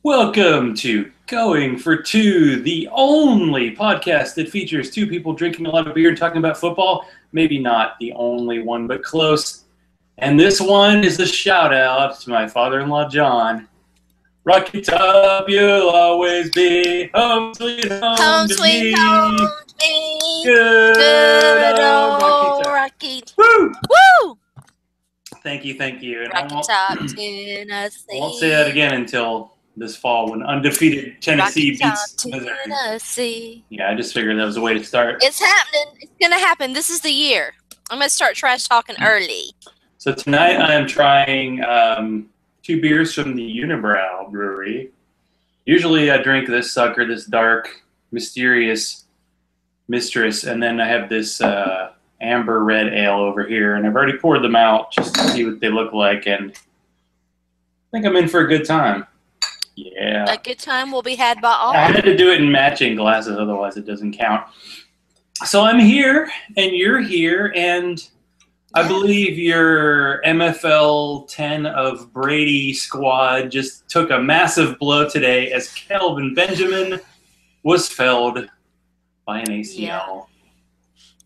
Welcome to Going for Two, the only podcast that features two people drinking a lot of beer and talking about football. Maybe not the only one, but close. And this one is a shout out to my father-in-law, John. Rock it up, you'll always be home sweet home to sweet me. home to me. Good old Rocky Rocky. Woo! Woo! Thank you. And Rocky Top, Tennessee. I won't say that again until this fall when undefeated Tennessee beats Missouri. Tennessee. Yeah, I just figured that was a way to start. It's happening. It's going to happen. This is the year. I'm going to start trash talking early. So tonight I am trying two beers from the Unibrow Brewery. Usually I drink this sucker, this dark, mysterious mistress, and then I have this amber red ale over here, and I've already poured them out just to see what they look like, and I think I'm in for a good time. Yeah. A good time will be had by all. I had to do it in matching glasses, otherwise it doesn't count. So I'm here, and you're here, and I believe your MFL 10 of Brady squad just took a massive blow today as Kelvin Benjamin was felled by an ACL.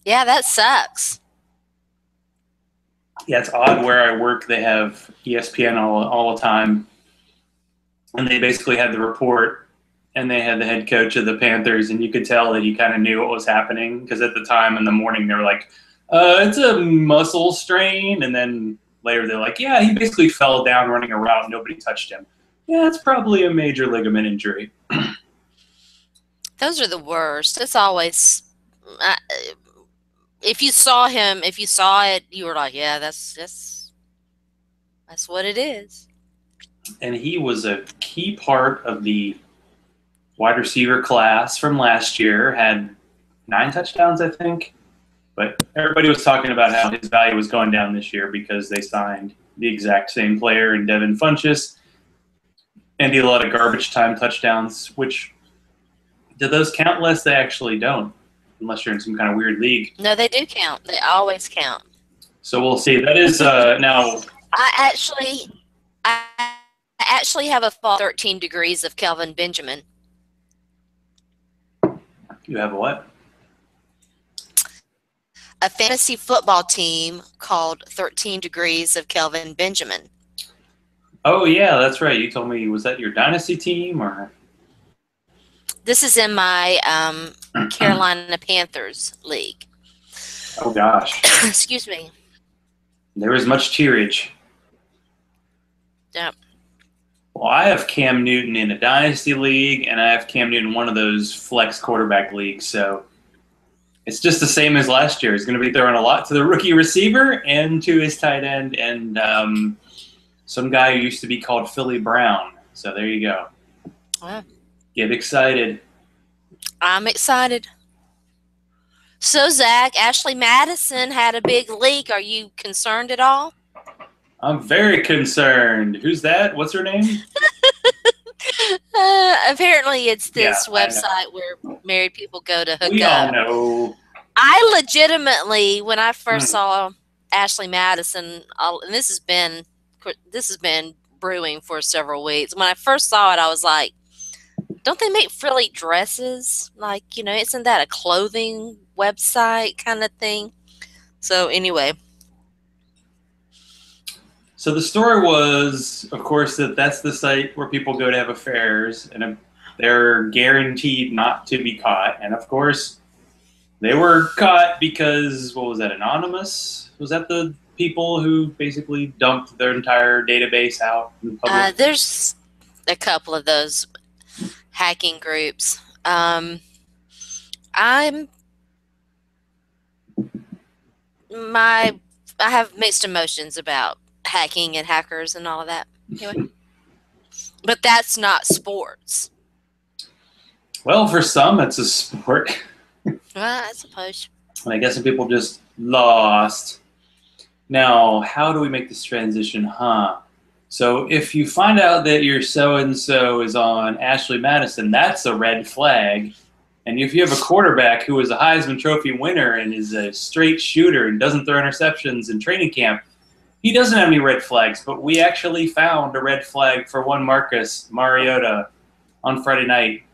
Yeah, that sucks. Yeah, it's odd where I work. They have ESPN all the time. And they basically had the report, and they had the head coach of the Panthers, and you could tell that he kind of knew what was happening because at the time in the morning they were like, it's a muscle strain. And then later they're like, yeah, he basically fell down running a route. Nobody touched him. Yeah, it's probably a major ligament injury. Those are the worst. It's always... if you saw it, you were like, yeah, that's what it is. And he was a key part of the wide receiver class from last year, had 9 touchdowns, I think. But everybody was talking about how his value was going down this year because they signed the exact same player in Devin Funchess. And he had a lot of garbage time touchdowns, which, do those count less? They actually don't, unless you're in some kind of weird league. No, they do count. They always count. So we'll see. That is now... I actually have a fall 13 degrees of Kelvin Benjamin. You have a what? A fantasy football team called 13 Degrees of Kelvin Benjamin. Oh, yeah, that's right. You told me, was that your dynasty team or? This is in my Carolina Panthers league. Oh, gosh. Excuse me. There was much cheerage. Yep. Well, I have Cam Newton in a dynasty league, and I have Cam Newton in one of those flex quarterback leagues. So it's just the same as last year. He's going to be throwing a lot to the rookie receiver and to his tight end and some guy who used to be called Philly Brown. So there you go. Wow. Get excited. I'm excited. So, Zach, Ashley Madison had a big leak. Are you concerned at all? I'm very concerned. Who's that? What's her name? Apparently, it's this website where married people go to hook up. We all know. I legitimately, when I first saw Ashley Madison, and this has been brewing for several weeks. When I first saw it, I was like, "Don't they make frilly dresses? Like, isn't that a clothing website kind of thing?" So anyway. So the story was, of course, that's the site where people go to have affairs, and they're guaranteed not to be caught. And, of course, they were caught because, what was that, Anonymous? Was that the people who basically dumped their entire database out in the public? There's a couple of those hacking groups. I have mixed emotions about hacking and hackers and all of that. Anyway. But that's not sports. Well, for some, it's a sport. Well, I suppose. And I guess some people just lost. Now, how do we make this transition? So if you find out that your so-and-so is on Ashley Madison, that's a red flag. And if you have a quarterback who is a Heisman Trophy winner and is a straight shooter and doesn't throw interceptions in training camp, He doesn't have any red flags, but we actually found a red flag for one Marcus Mariota on Friday night,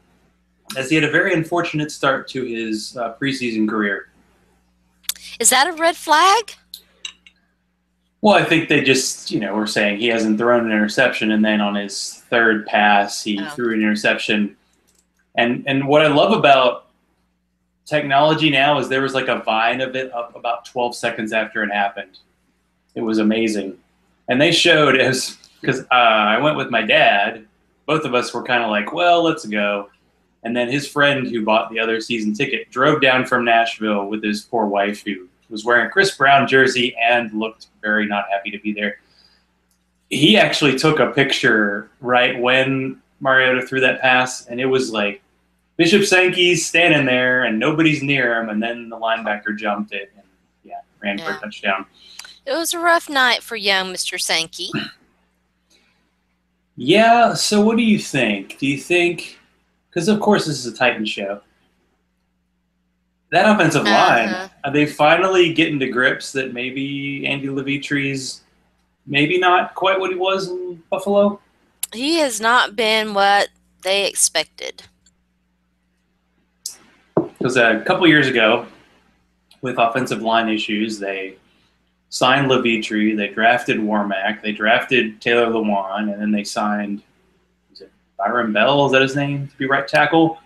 as he had a very unfortunate start to his preseason career. Is that a red flag? Well, I think they just, were saying he hasn't thrown an interception, and then on his third pass, he threw an interception. And what I love about technology now is there was like a vine of it up about 12 seconds after it happened. It was amazing. And they showed, because I went with my dad, both of us were kind of like, well, let's go. And then his friend who bought the other season ticket drove down from Nashville with his poor wife who was wearing a Chris Brown jersey and looked very not happy to be there. He actually took a picture right when Mariota threw that pass, and it was like Bishop Sankey's standing there and nobody's near him, and then the linebacker jumped it and ran for a touchdown. It was a rough night for young Mr. Sankey. Yeah, so what do you think? Do you think, because of course this is a Titan show, that offensive line, are they finally getting to grips that maybe Andy Levitre's maybe not quite what he was in Buffalo? He has not been what they expected. Because a couple years ago, with offensive line issues, they signed Levitre, they drafted Warmack, they drafted Taylor Lewan, and then they signed, was it Byron Bell, is that his name, to be right tackle?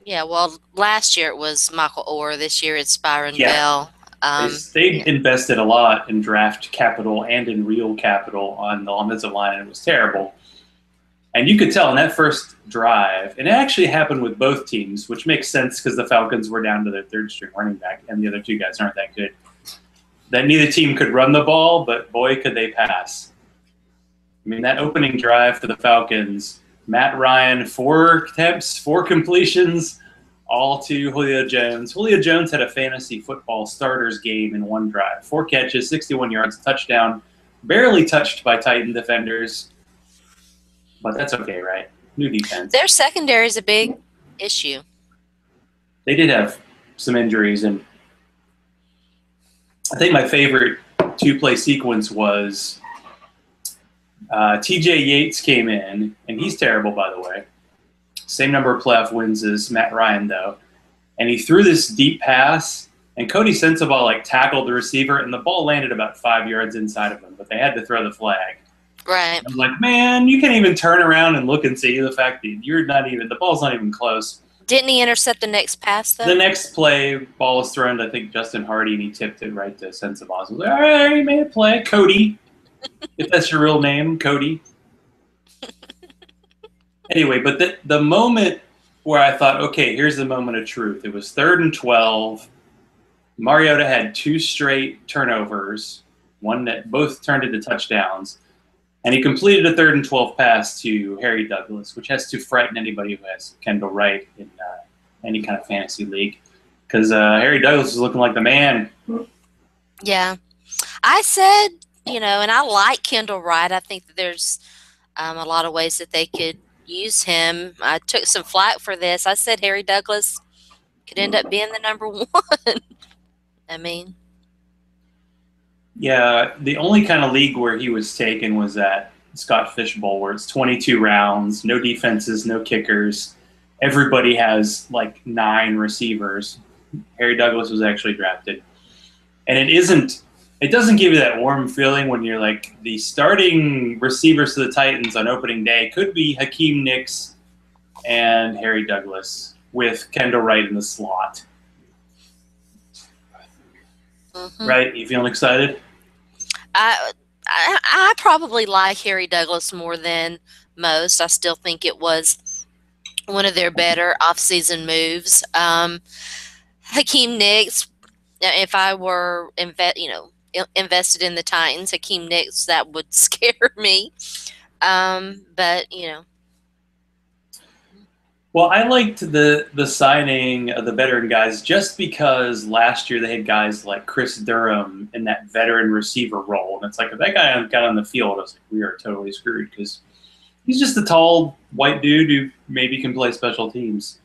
Yeah, well, last year it was Michael Orr. This year it's Byron Bell. They invested a lot in draft capital and in real capital on the offensive line, and it was terrible. And you could tell in that first drive, and it actually happened with both teams, which makes sense because the Falcons were down to their third-string running back, and the other two guys aren't that good, that neither team could run the ball, but boy, could they pass. I mean, that opening drive for the Falcons, Matt Ryan, 4 attempts, 4 completions, all to Julio Jones. Julio Jones had a fantasy football starters game in one drive. 4 catches, 61 yards, touchdown, barely touched by Titan defenders. But that's okay, right? New defense. Their secondary is a big issue. They did have some injuries, and I think my favorite 2-play sequence was TJ Yates came in, and he's terrible, by the way. Same number of playoff wins as Matt Ryan, though. And he threw this deep pass, and Cody Sensabaugh tackled the receiver, and the ball landed about 5 yards inside of him, but they had to throw the flag. Right. I'm like, man, you can't even turn around and look and see the fact that the ball's not even close. Didn't he intercept the next pass, though? The next play, ball was thrown to, I think, Justin Hardy, and he tipped it right to Sensabaugh. I was like, all right, he made a play. Cody, if that's your real name, Cody. Anyway, but the moment where I thought, okay, here's the moment of truth. It was 3rd and 12. Mariota had 2 straight turnovers, one that both turned into touchdowns. And he completed a 3rd and 12 pass to Harry Douglas, which has to frighten anybody who has Kendall Wright in any kind of fantasy league. Because Harry Douglas is looking like the man. Yeah. I said, and I like Kendall Wright. I think that there's a lot of ways that they could use him. I took some flack for this. I said Harry Douglas could end up being the number 1. I mean. Yeah, the only kind of league where he was taken was that Scott Fish Bowl, where it's 22 rounds, no defenses, no kickers. Everybody has 9 receivers. Harry Douglas was actually drafted. And it doesn't give you that warm feeling when you're the starting receivers to the Titans on opening day could be Hakeem Nicks and Harry Douglas with Kendall Wright in the slot. Mm-hmm. Right? You feeling excited? I probably like Harry Douglas more than most. I still think it was one of their better off-season moves. Hakeem Nicks, if I were invested in the Titans, Hakeem Nicks, that would scare me. But. Well, I liked the signing of the veteran guys just because last year they had guys like Chris Durham in that veteran receiver role. And it's if that guy got on the field, I was like, we are totally screwed because he's just a tall white dude who maybe can play special teams.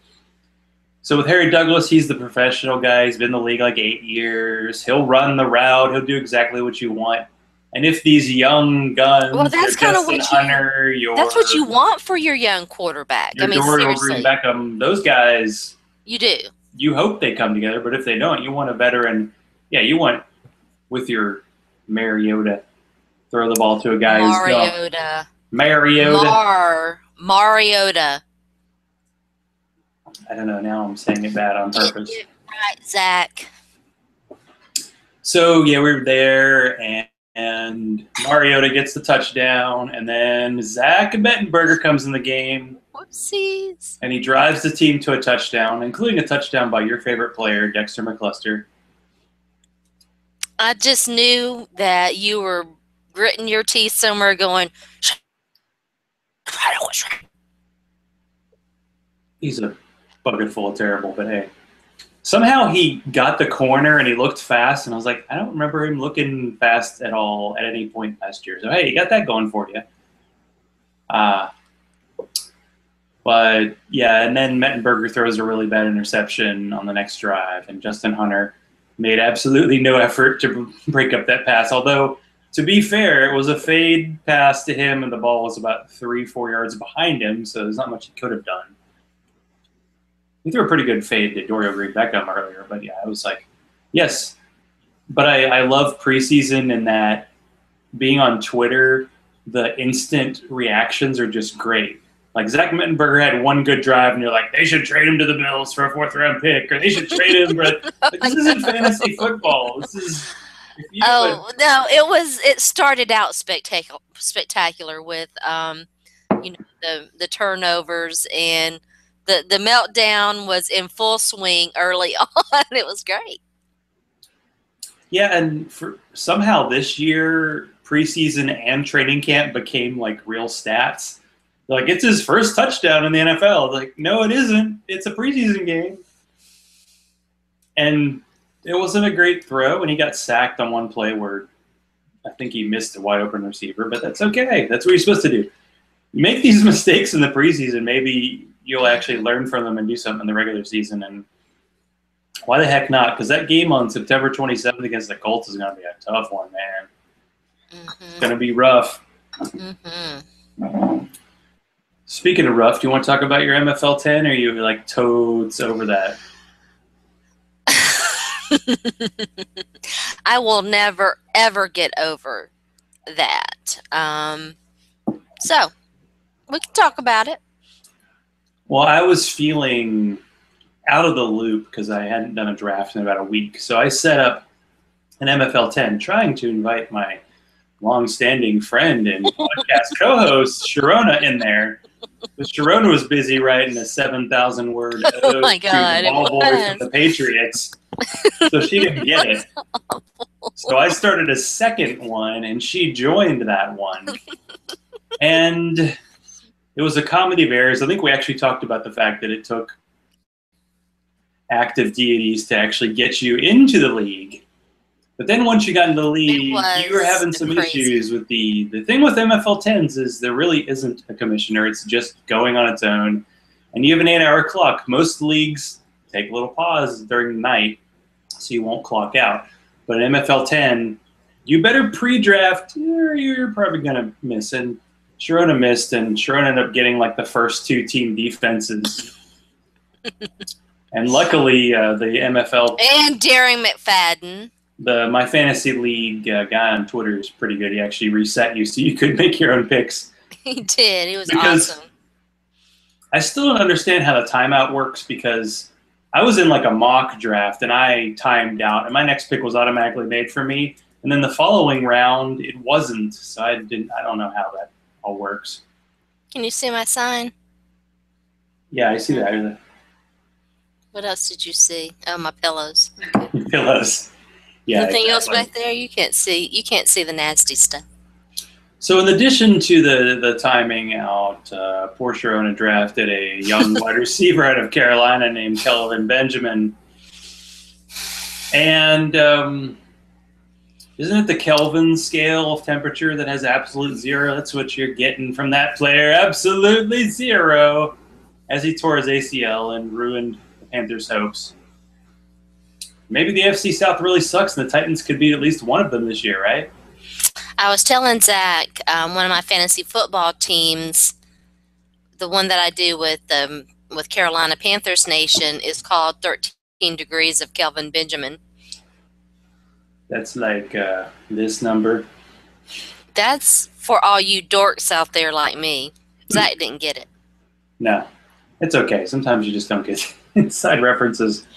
So with Harry Douglas, he's the professional guy. He's been in the league 8 years. He'll run the route. He'll do exactly what you want. And if these young guns, well, that's kind of what Hunter, that's what you want for your young quarterback. I mean, Dorial seriously, Green Beckham, those guys, you do. You hope they come together, but if they don't, you want a veteran. Yeah, you want with your Mariota, throw the ball to a guy Mariota. Mariota. I don't know. Now I'm saying it bad on purpose. Get it right, Zach. So yeah, we were there, and Mariota gets the touchdown, and then Zach Mettenberger comes in the game. Whoopsies. And he drives the team to a touchdown, including a touchdown by your favorite player, Dexter McCluster. I just knew that you were gritting your teeth somewhere going, he's a bucket full of terrible, but hey. Somehow he got the corner and he looked fast, and I was like, I don't remember him looking fast at all at any point last year. So, hey, you got that going for you. But, yeah, and then Mettenberger throws a really bad interception on the next drive, and Justin Hunter made absolutely no effort to break up that pass. Although, to be fair, it was a fade pass to him, and the ball was about 3-4 yards behind him, so there's not much he could have done. He threw a pretty good fade to Dorial Green Beckham earlier, but, yeah, I was like, yes. But I love preseason in that being on Twitter, the instant reactions are just great. Like, Zach Mettenberger had one good drive, and you're like, they should trade him to the Bills for a 4th-round pick, or they should trade him. But like, this isn't fantasy football. This is. No, it started out spectacular with, the turnovers, and the meltdown was in full swing early on. It was great. Yeah, and somehow this year, preseason and training camp became like real stats. Like, it's his first touchdown in the NFL. Like, no, it isn't. It's a preseason game. And it wasn't a great throw, and he got sacked on one play where I think he missed a wide-open receiver, but that's okay. That's what you're supposed to do. You make these mistakes in the preseason, maybe you'll actually learn from them and do something in the regular season. And why the heck not? Because that game on September 27th against the Colts is going to be a tough one, man. Mm-hmm. It's going to be rough. Mm-hmm. Speaking of rough, do you want to talk about your MFL 10, or are you like toads over that? I will never, ever get over that. So, we can talk about it. Well, I was feeling out of the loop because I hadn't done a draft in about a week. So I set up an MFL 10, trying to invite my long-standing friend and podcast co-host, Sharona, in there. But Sharona was busy writing a 7,000-word oh my God, ball boy from the Patriots, so she didn't get it. So I started a second one, and she joined that one. And it was a comedy of errors. I think we actually talked about the fact that it took active deities to actually get you into the league. But then once you got into the league, you were having some issues with the thing with MFL 10s is there really isn't a commissioner. It's just going on its own. And you have an 8-hour clock. Most leagues take a little pause during the night so you won't clock out. But in MFL 10, you better pre-draft or you're probably going to miss. And Sharona missed, and Sharona ended up getting like the first 2 team defenses. And luckily, the MFL... And Darren McFadden. My fantasy league guy on Twitter is pretty good. He actually reset you so you could make your own picks. He did. He was awesome. I still don't understand how the timeout works because I was in like a mock draft and I timed out and my next pick was automatically made for me. And then the following round, it wasn't. So I don't know how that all works. Can you see my sign? Yeah, I see that. What else did you see? Oh, my pillows. Okay. Pillows. Yeah, nothing else back there? You can't see the nasty stuff. So in addition to the timing out, poor Sharona drafted a young wide receiver out of Carolina named Kelvin Benjamin. And isn't it the Kelvin scale of temperature that has absolute 0? That's what you're getting from that player. Absolutely 0. As he tore his ACL and ruined the Panthers' hopes. Maybe the FC South really sucks and the Titans could beat at least one of them this year, right? I was telling Zach, one of my fantasy football teams, the one that I do with Carolina Panthers Nation, is called 13 Degrees of Kelvin Benjamin. That's like this number. That's for all you dorks out there like me. Zach didn't get it. No, it's okay. Sometimes you just don't get inside references.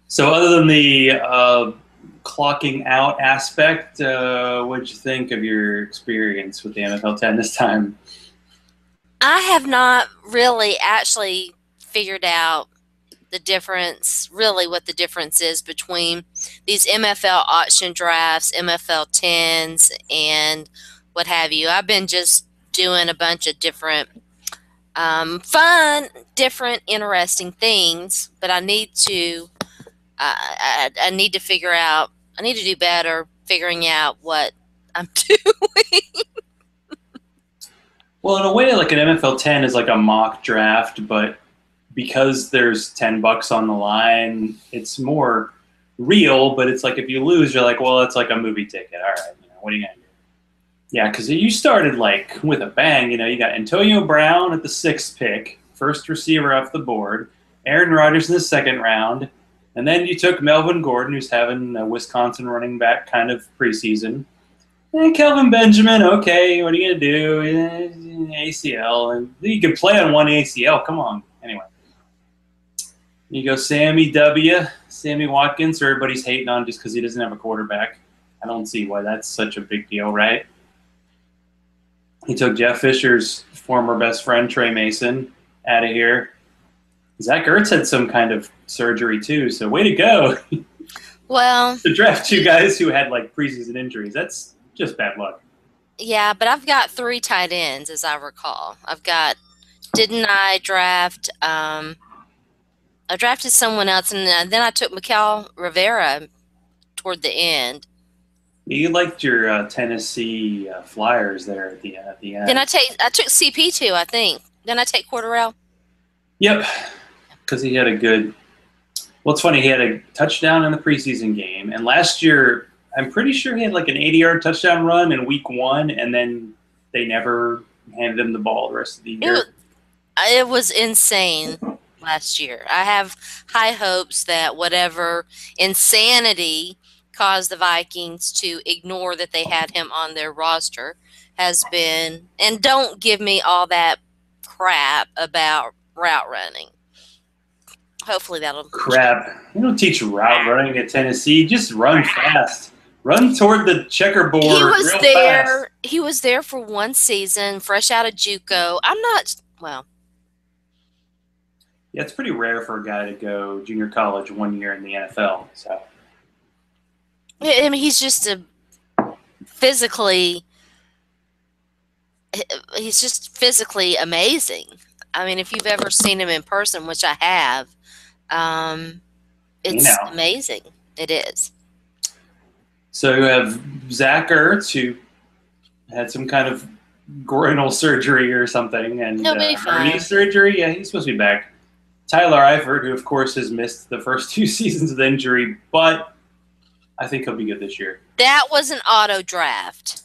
So other than the clocking out aspect, what did you think of your experience with the NFL 10 this time? I have not really actually figured out the difference, really what the difference is between these MFL auction drafts, MFL 10s, and what have you. I've been just doing a bunch of different fun, different, interesting things, but I need to I need to figure out, I need to do better figuring out what I'm doing. Well, in a way, like an NFL 10 is like a mock draft, but because there's $10 on the line, it's more real. But it's like if you lose, you're like, well, it's like a movie ticket. All right, what are you gonna do? Yeah, because you started like with a bang. You got Antonio Brown at the 6th pick, first receiver off the board. Aaron Rodgers in the 2nd round. And then you took Melvin Gordon, who's having a Wisconsin running back kind of preseason. And Kelvin Benjamin, okay, what are you going to do? ACL. And you can play on one ACL. Come on. Anyway. You go Sammy Watkins, who everybody's hating on just because he doesn't have a quarterback. I don't see why that's such a big deal, right? He took Jeff Fisher's former best friend, Trey Mason, out of here. Zach Ertz had some kind of surgery too, so way to go. Well, to draft 2 guys who had like preseason injuries, that's just bad luck. Yeah, but I've got 3 tight ends, as I recall. Didn't I draft, I drafted someone else, and then I took Mikael Rivera toward the end. You liked your Tennessee Flyers there at the end. Then I took CP2, I think. Then I take Cordarrelle. Yep, because he had a good. Well, it's funny. He had a touchdown in the preseason game, and last year I'm pretty sure he had like an 80-yard touchdown run in week 1, and then they never handed him the ball the rest of the year. It was insane last year. I have high hopes that whatever insanity caused the Vikings to ignore that they had him on their roster has been, and don't give me all that crap about route running. Hopefully that'll crap. You don't teach route running at Tennessee. Just run fast. Run toward the checkerboard. Fast. He was there for 1 season, fresh out of JUCO. Yeah, it's pretty rare for a guy to go junior college 1 year in the NFL. So, I mean, he's just physically amazing. I mean, if you've ever seen him in person, which I have, it's amazing. It is. So you have Zach Ertz, who had some kind of groinal surgery or something, and knee surgery. Yeah, he's supposed to be back. Tyler Eifert, who of course has missed the first 2 seasons with injury, but I think he'll be good this year. That was an auto draft.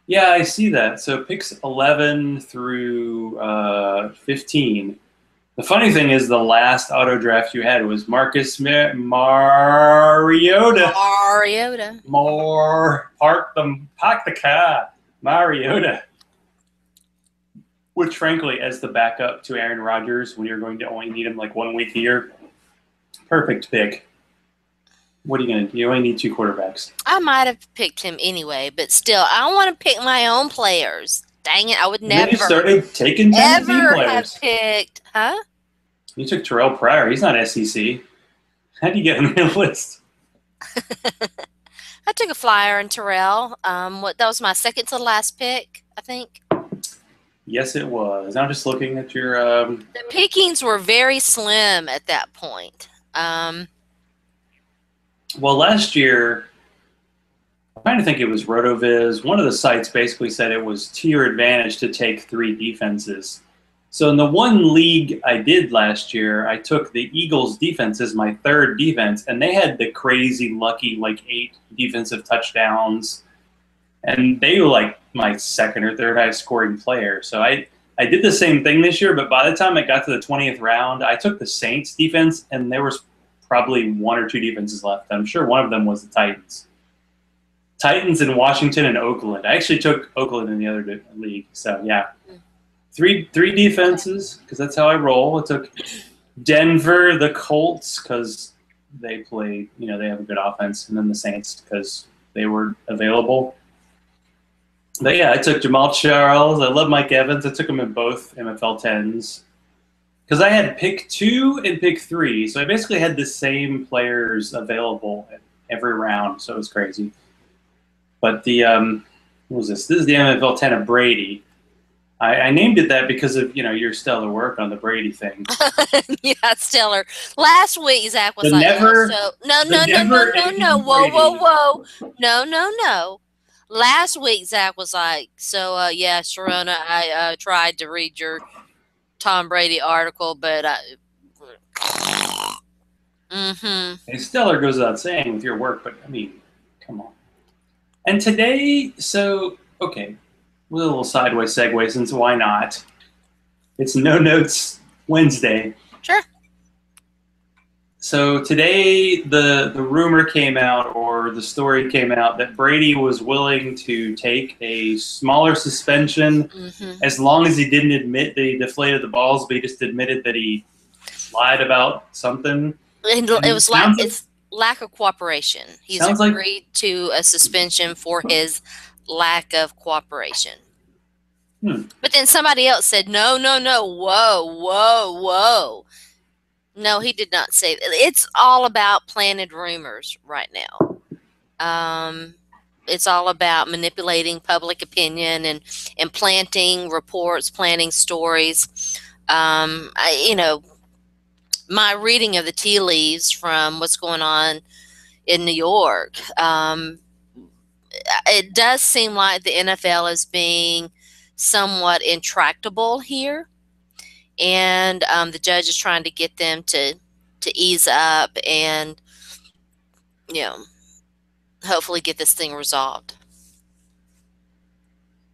Yeah, I see that. So picks 11 through 15. The funny thing is the last auto draft you had was Marcus Mariota. Park the car. Mariota. Which, frankly, as the backup to Aaron Rodgers, when you're going to only need him like 1 week a year, perfect pick. What are you going to do? You only need 2 quarterbacks. I might have picked him anyway, but still, I want to pick my own players. Dang it, I would never. And then you started taking Tennessee players. Have picked, huh? You took Terrell Pryor. He's not SEC. How do you get him on the list? I took a flyer in Terrell. That was my second to last pick, I think. Yes, it was. I'm just looking at your. The pickings were very slim at that point. Well, last year, I'm trying to think it was RotoViz. One of the sites basically said it was to your advantage to take 3 defenses. So in the one league I did last year, I took the Eagles defense as my 3rd defense, and they had the crazy lucky like 8 defensive touchdowns. And they were like my second or third highest scoring player. So I did the same thing this year, but by the time I got to the 20th round, I took the Saints defense, and there was probably one or two defenses left. I'm sure one of them was the Titans. Titans in Washington and Oakland. I actually took Oakland in the other league. So, yeah. Three defenses, because that's how I roll. I took Denver, the Colts, because they play, they have a good offense, and then the Saints, because they were available. But yeah, I took Jamal Charles. I love Mike Evans. I took him in both MFL 10s. Because I had pick 2 and pick 3. So I basically had the same players available at every round. So it was crazy. But what was this? This is the MFL 10 of Brady. I named it that because of, your stellar work on the Brady thing. Yeah, stellar. Last week, Zach was no. Whoa. No. Last week, Zach was like, so, yeah, Sharona, I tried to read your Tom Brady article, but And stellar goes without saying with your work, but, I mean, come on. And today, okay, with a little sideways segue, since why not? It's No Notes Wednesday. Sure. So today, the rumor came out, or the story came out, that Brady was willing to take a smaller suspension as long as he didn't admit that he deflated the balls, but he just admitted that he lied about something. And it was it's lack of cooperation. He's agreed to a suspension for his lack of cooperation. But then somebody else said, no, whoa. No, he did not say that. It's all about planted rumors right now. It's all about manipulating public opinion and planting reports, planting stories. My reading of the tea leaves from what's going on in New York, it does seem like the NFL is being somewhat intractable here. And the judge is trying to get them to ease up and, hopefully get this thing resolved.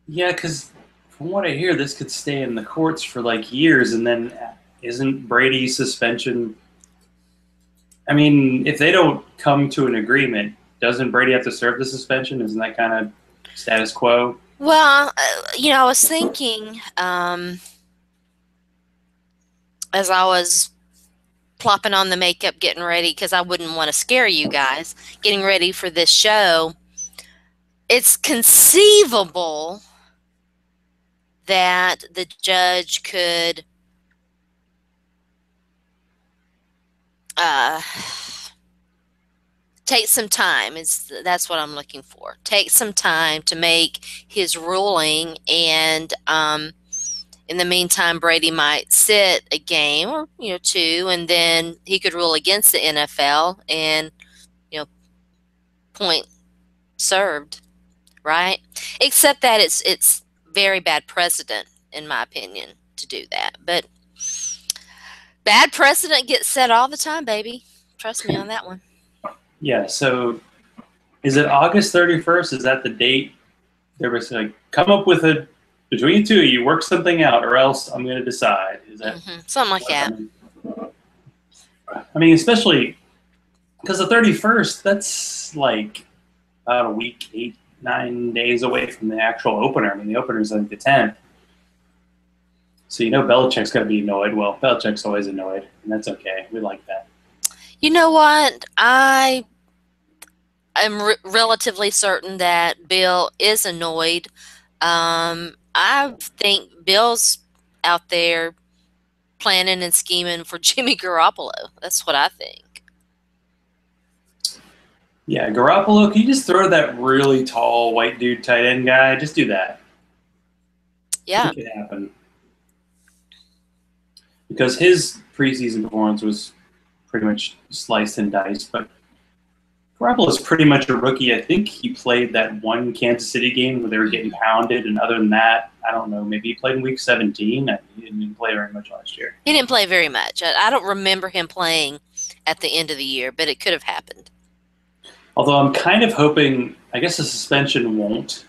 Yeah, because from what I hear, this could stay in the courts for like years, and then isn't Brady's suspension? I mean, if they don't come to an agreement, doesn't Brady have to serve the suspension? Isn't that kind of status quo? Well, I was thinking, as I was plopping on the makeup, getting ready, because I wouldn't want to scare you guys, getting ready for this show, it's conceivable that the judge could take some time. That's what I'm looking for. Take some time to make his ruling, and in the meantime, Brady might sit a game or 2, and then he could rule against the NFL, and point served, right? Except that it's very bad precedent, in my opinion, to do that. But bad precedent gets set all the time, baby. Trust me on that one. Yeah. So, is it August 31st? Is that the date? They're basically like, come up with between the two of you, work something out, or else I'm going to decide. Is that something like that? I mean, especially because the 31st, that's like about a week, 8-9 days away from the actual opener. I mean, the opener's like the 10th. So Belichick's going to be annoyed. Well, Belichick's always annoyed, and that's okay. We like that. You know what? I am relatively certain that Bill is annoyed. I think Bill's out there planning and scheming for Jimmy Garoppolo. That's what I think. Yeah, Garoppolo, can you just throw that really tall white dude tight end guy? Just do that. Yeah. It could happen. Because his preseason performance was pretty much sliced and diced, but Garoppolo's pretty much a rookie. I think he played that one Kansas City game where they were getting pounded, and other than that, I don't know, maybe he played in week 17. He didn't play very much last year. He didn't play very much. I don't remember him playing at the end of the year, but it could have happened. Although I'm kind of hoping, I guess the suspension won't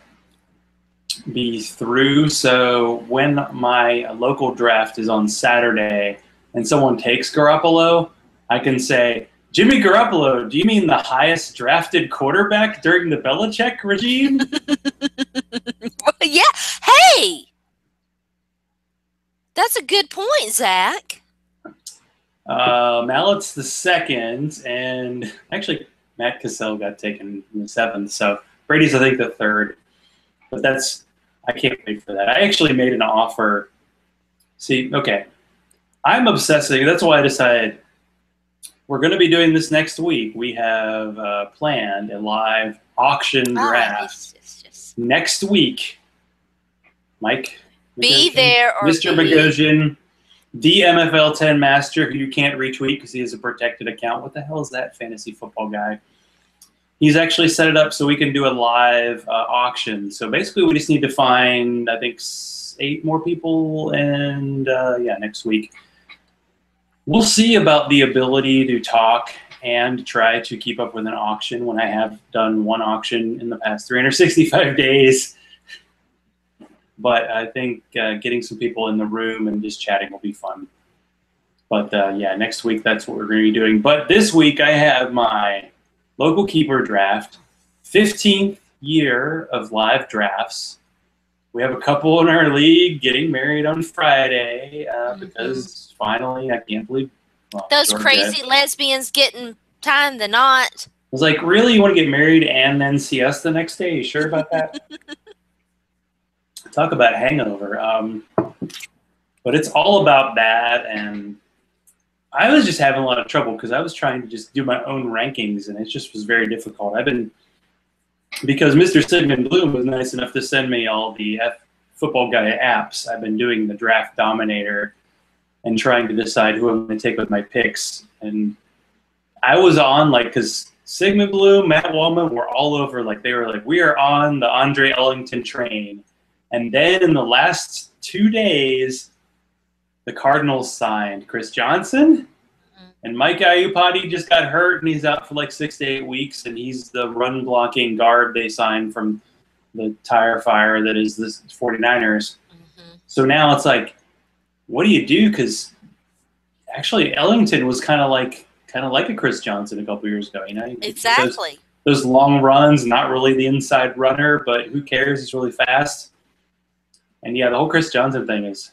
be through. So when my local draft is on Saturday and someone takes Garoppolo, I can say, Jimmy Garoppolo, do you mean the highest drafted quarterback during the Belichick regime? Yeah. Hey, that's a good point, Zach. Mallett's the second, and actually Matt Cassell got taken in the 7th, so Brady's, I think, the 3rd. But I can't wait for that. I actually made an offer. See, okay, I'm obsessing. That's why I decided we're going to be doing this next week. We have planned a live auction draft next week. Mike, be there, or Mr. Bogosian, the MFL 10 master, who you can't retweet because he has a protected account. What the hell is that fantasy football guy? He's actually set it up so we can do a live auction. So basically we just need to find, I think, 8 more people, and next week. We'll see about the ability to talk and try to keep up with an auction when I have done one auction in the past 365 days. But I think getting some people in the room and just chatting will be fun. But next week that's what we're going to be doing. But this week I have my local keeper draft, 15th year of live drafts. We have a couple in our league getting married on Friday because finally, I can't believe those crazy lesbians getting tying the knot. I was like, really? You want to get married and then see us the next day? You sure about that? Talk about hangover. But it's all about that, and I was just having a lot of trouble because I was trying to just do my own rankings, and it just was very difficult. Because Mr. Sigmund Bloom was nice enough to send me all the football guy apps, I've been doing the Draft Dominator and trying to decide who I'm going to take with my picks. And I was on, because Sigmund Bloom, Matt Wallman were all over, they were like, we are on the Andre Ellington train. And then in the last 2 days, the Cardinals signed Chris Johnson, and Mike Iupati just got hurt, and he's out for 6 to 8 weeks, and he's the run-blocking guard they signed from the tire fire that is the 49ers. Mm-hmm. So now it's what do you do? Because actually Ellington was kind of like a Chris Johnson a couple years ago. Exactly. Those long runs, not really the inside runner, but who cares? He's really fast. And the whole Chris Johnson thing it's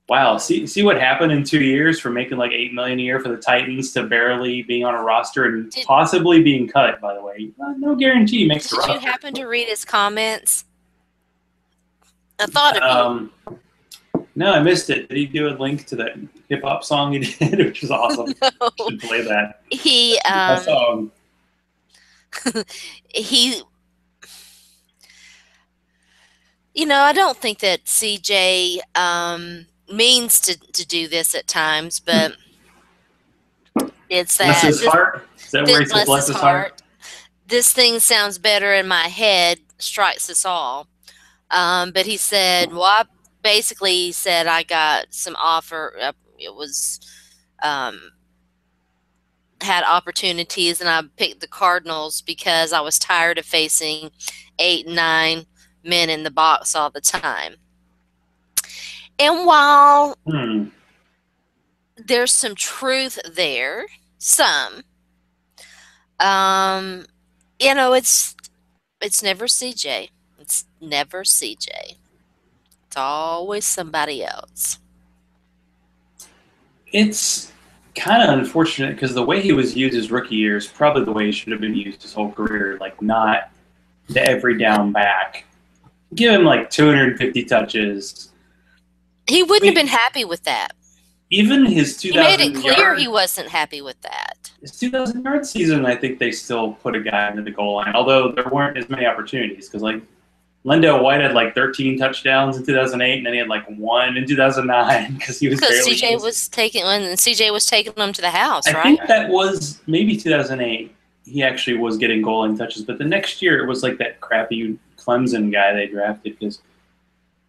wow, see what happened in 2 years from making $8 million a year for the Titans to barely being on a roster and possibly being cut, by the way. No guarantee he makes the roster. Did you happen to read his comments? I thought of you. No, I missed it. Did he do a link to that hip-hop song he did, which was awesome? No. Should play that. That song. I don't think that CJ means to do this at times, but it's that. Bless his heart? Is that where he said bless his heart? This thing sounds better in my head, strikes us all. But he said, I basically said I got some offer. It was had opportunities, and I picked the Cardinals because I was tired of facing 8, 9 men in the box all the time. And while there's some truth there, it's never CJ. It's never CJ. It's always somebody else. It's kind of unfortunate because the way he was used his rookie year is probably the way he should have been used his whole career, not the every down back. Give him 250 touches. He wouldn't have been happy with that. Even his 2,000 He made it clear he wasn't happy with that. His 2,000-yard season, I think they still put a guy into the goal line, although there weren't as many opportunities because Lendale White had 13 touchdowns in 2008, and then he had 1 in 2009 because he was barely. CJ was taking them to the house, right? I think that was maybe 2008. He actually was getting goal line touches, but the next year it was that crappy Clemson guy they drafted because,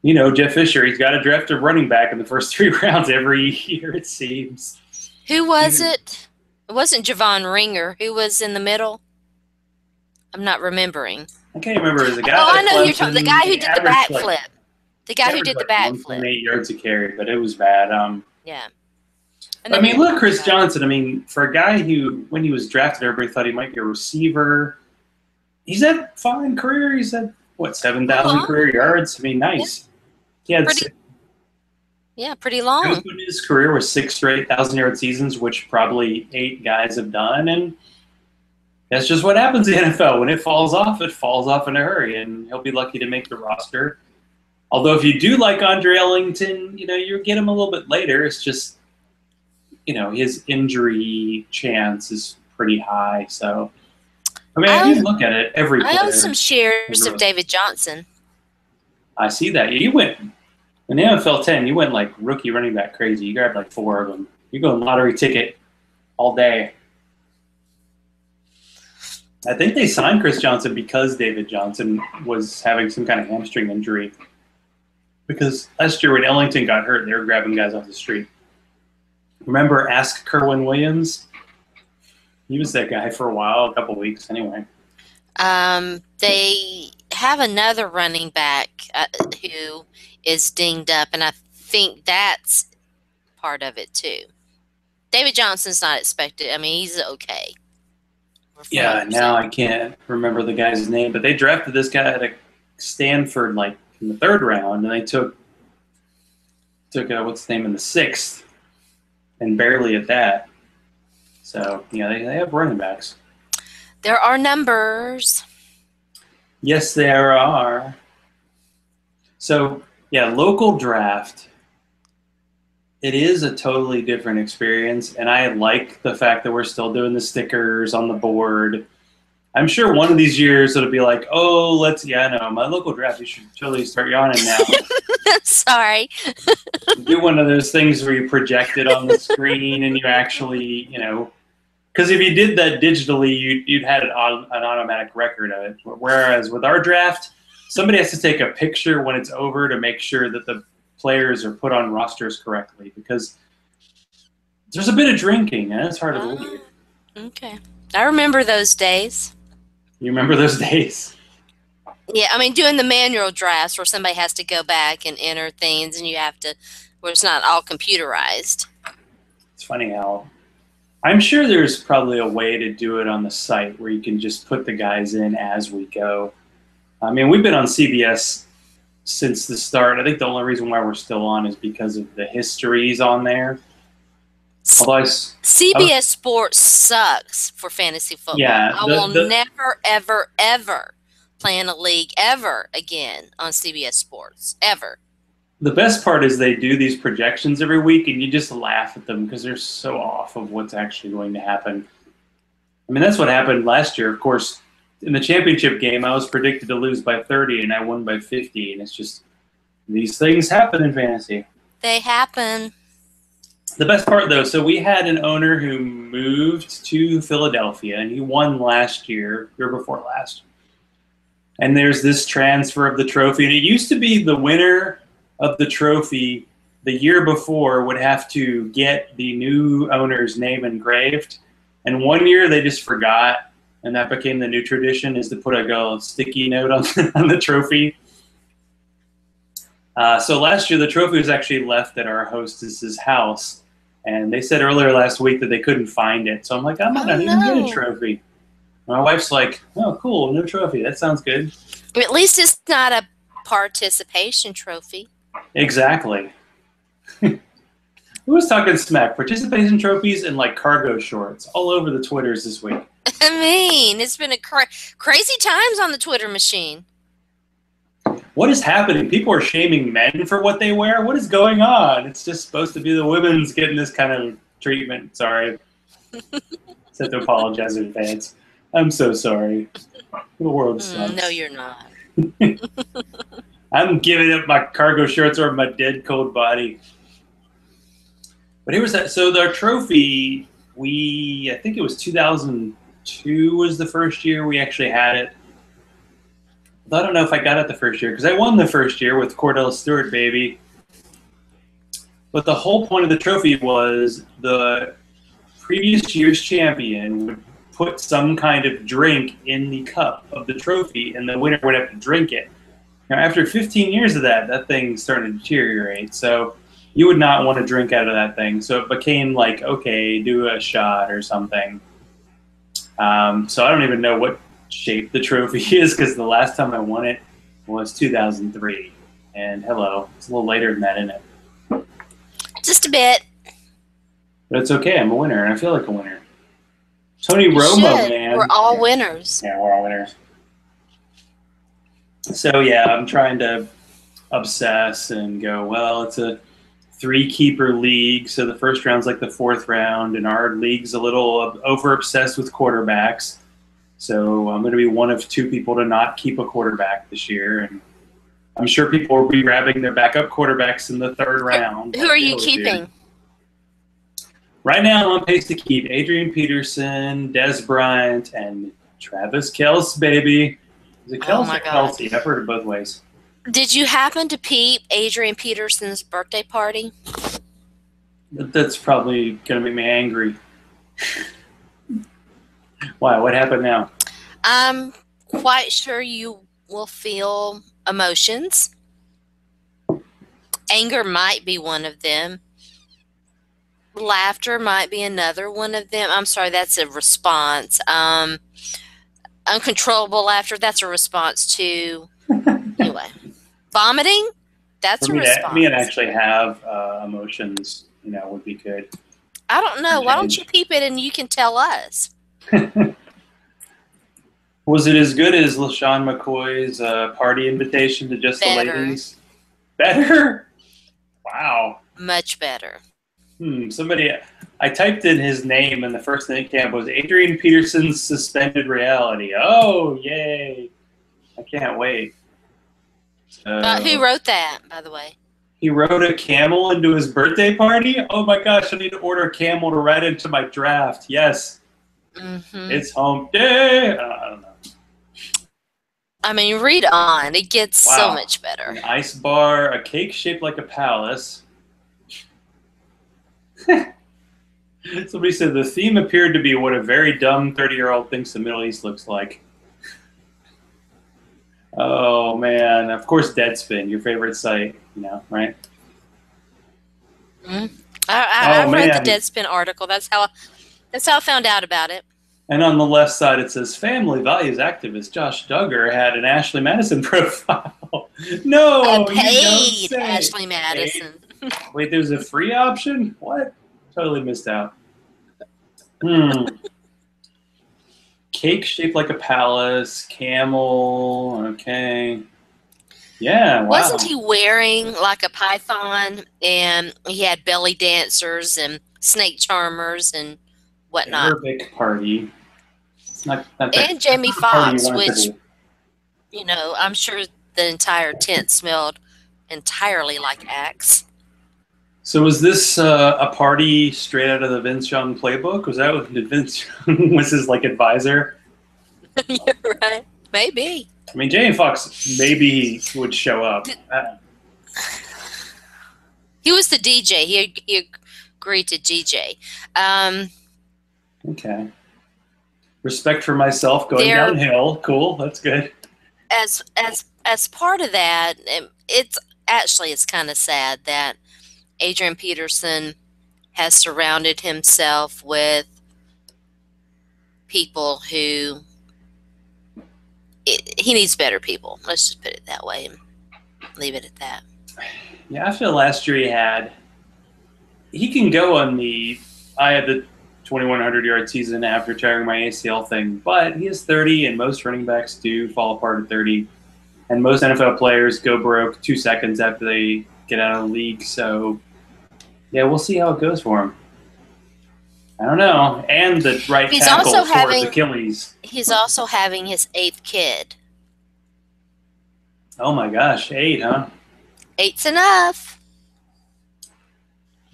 Jeff Fisher, he's got to draft a running back in the first 3 rounds every year, it seems. Who was it? It wasn't Javon Ringer. Who was in the middle? I'm not remembering. I can't remember. It was a guy. Oh, I at know who you're talking. Clemson. The guy who He did the averaged, backflip. The guy who did the backflip. 1.8 yards a carry, but it was bad. Yeah. I mean, look, Chris Johnson. I mean, for a guy who, when he was drafted, everybody thought he might be a receiver. He's had fine career. He's had, what, 7,000 career yards? I mean, nice. Yeah. He had pretty long. In his career was 6 straight 1,000-yard seasons, which probably 8 guys have done, and that's just what happens in the NFL. When it falls off in a hurry, and he'll be lucky to make the roster. Although if you do like Andre Ellington, you get him a little bit later. It's just, his injury chance is pretty high. So, I mean, I do look at it every player. I own some shares of David Johnson. I see that. You went, in the NFL 10, you went like rookie running back crazy. You grabbed like 4 of them. You go lottery ticket all day. I think they signed Chris Johnson because David Johnson was having some kind of hamstring injury. Because last year when Ellington got hurt, they were grabbing guys off the street. Remember Ask Kerwin Williams? He was that guy for a while, a couple weeks anyway. They have another running back who is dinged up, and I think that's part of it too. David Johnson's not expected. I mean, he's okay. Yeah, now I can't remember the guy's name, but they drafted this guy at Stanford like in the 3rd round, and they took what's his name in the 6th, and barely at that. So they have running backs. There are numbers. Yes, there are. So yeah, local draft. It is a totally different experience, and I like the fact that we're still doing the stickers on the board. I'm sure one of these years it'll be like, oh, I know, my local draft, you should totally start yawning now. Sorry. Do one of those things where you project it on the screen and you actually, because if you did that digitally, you'd had an automatic record of it. Whereas with our draft, somebody has to take a picture when it's over to make sure that the players are put on rosters correctly, because there's a bit of drinking and it's hard to believe. Okay. I remember those days. You remember those days? Yeah, I mean, doing the manual drafts where somebody has to go back and enter things and where it's not all computerized. It's funny how, I'm sure there's probably a way to do it on the site where you can just put the guys in as we go. I mean, we've been on CBS since the start. I think the only reason why we're still on is because of the histories on there. CBS Sports sucks for fantasy football. Yeah, I will never, ever, ever play in a league ever again on CBS Sports. Ever. The best part is they do these projections every week, and you just laugh at them because they're so off of what's actually going to happen. I mean, that's what happened last year. Of course, in the championship game, I was predicted to lose by 30, and I won by 50. And it's just, these things happen in fantasy. They happen. The best part, though, so we had an owner who moved to Philadelphia, and he won last year before last. And there's this transfer of the trophy. And it used to be the winner of the trophy the year before would have to get the new owner's name engraved. And one year they just forgot. And that became the new tradition, is to put a sticky note on the trophy. So last year, the trophy was actually left at our hostess's house. And they said earlier last week that they couldn't find it. So I'm like, I might not even get a trophy. My wife's like, oh, cool, no trophy. That sounds good. At least it's not a participation trophy. Exactly. Who was talking smack? Participation trophies and like cargo shorts all over the Twitters this week. I mean, it's been a crazy times on the Twitter machine. What is happening? People are shaming men for what they wear. What is going on? It's just supposed to be the women's getting this kind of treatment. Sorry. Said to apologize in advance. I'm so sorry. The world sucks. No, you're not. I'm giving up my cargo shorts or my dead cold body. But here was that. So our trophy, I think it was 2002 was the first year we actually had it. I don't know if I got it the first year, because I won the first year with Cordell Stewart, baby. But the whole point of the trophy was the previous year's champion would put some kind of drink in the cup of the trophy, and the winner would have to drink it. Now, after 15 years of that, that thing's starting to deteriorate. So you would not want to drink out of that thing. So it became like, okay, do a shot or something. So I don't even know what shape the trophy is, because the last time I won it was 2003. And hello, it's a little later than that, isn't it? Just a bit. But it's okay. I'm a winner, and I feel like a winner. Tony You Romo, should. man. We're all winners. Yeah, we're all winners. So, yeah, I'm trying to obsess and go, well, it's a 3-keeper league, so the first round's like the 4th round, and our league's a little over-obsessed with quarterbacks. So I'm going to be one of 2 people to not keep a quarterback this year, and I'm sure people will be grabbing their backup quarterbacks in the 3rd round. Who are you keeping? Right now, I'm on pace to keep Adrian Peterson, Des Bryant, and Travis Kelce, baby. Is it Kelce or Kelsey? I've heard it both ways. Did you happen to peep Adrian Peterson's birthday party? That's probably going to make me angry. Why? What happened now? I'm quite sure you will feel emotions. Anger might be one of them. Laughter might be another one of them. I'm sorry, that's a response. Uncontrollable laughter, that's a response to, anyway. Vomiting, that's a response. Me and actually have emotions, would be good. I don't know. Why don't you peep it and you can tell us? Was it as good as LaShawn McCoy's party invitation to just the ladies? Better? Wow. Much better. I typed in his name, and the first thing that came up was Adrian Peterson's Suspended Reality. Oh, yay. I can't wait. Who wrote that, by the way? He rode a camel into his birthday party? Oh, my gosh, I need to order a camel to ride into my draft. Yes. Mm-hmm. It's hump day. I don't know. I mean, read on. It gets so much better. An ice bar, a cake shaped like a palace. Somebody said the theme appeared to be what a very dumb 30-year-old thinks the Middle East looks like. Oh, man. Of course, Deadspin, your favorite site, right? Mm-hmm. I read the Deadspin article. That's how I found out about it. And on the left side, it says, family values activist Josh Duggar had an Ashley Madison profile. No, I paid Ashley Madison. Wait, there's a free option? What? Totally missed out. Cake shaped like a palace, camel, okay. Yeah, wow. Wasn't he wearing like a python, and he had belly dancers and snake charmers and whatnot? Arabic party. It's not and Jamie Foxx, which, I'm sure the entire tent smelled entirely like Axe. So was this a party straight out of the Vince Young playbook? Was that what Vince Young was his advisor? You're right. Maybe. I mean, Jamie Foxx maybe would show up. He was the DJ. He agreed to DJ. Okay. Respect for myself going downhill. Cool. That's good. As part of that, it's kind of sad that Adrian Peterson has surrounded himself with people who he needs better people. Let's just put it that way and leave it at that. Yeah, I feel last year he can go on I had the 2,100-yard season after tearing my ACL thing, but he is 30, and most running backs do fall apart at 30, and most NFL players go broke 2 seconds after they get out of the league. So, yeah, we'll see how it goes for him. I don't know. And the right tackle tore his Achilles. He's also having his 8th kid. Oh, my gosh. 8, huh? 8's enough.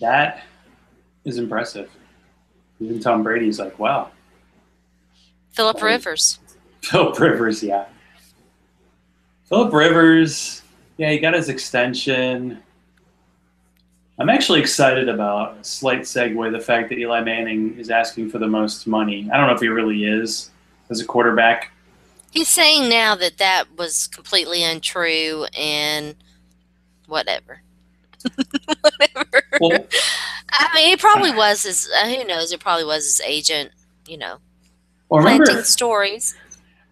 That is impressive. Even Tom Brady's like, wow. Phillip Rivers. Phillip Rivers, yeah. Phillip Rivers, yeah, he got his extension. I'm actually excited about, a slight segue, the fact that Eli Manning is asking for the most money. I don't know if he really is as a quarterback. He's saying now that that was completely untrue and whatever. Whatever. Well, I mean, it probably was his, who knows, it probably was his agent, you know, well, planting stories.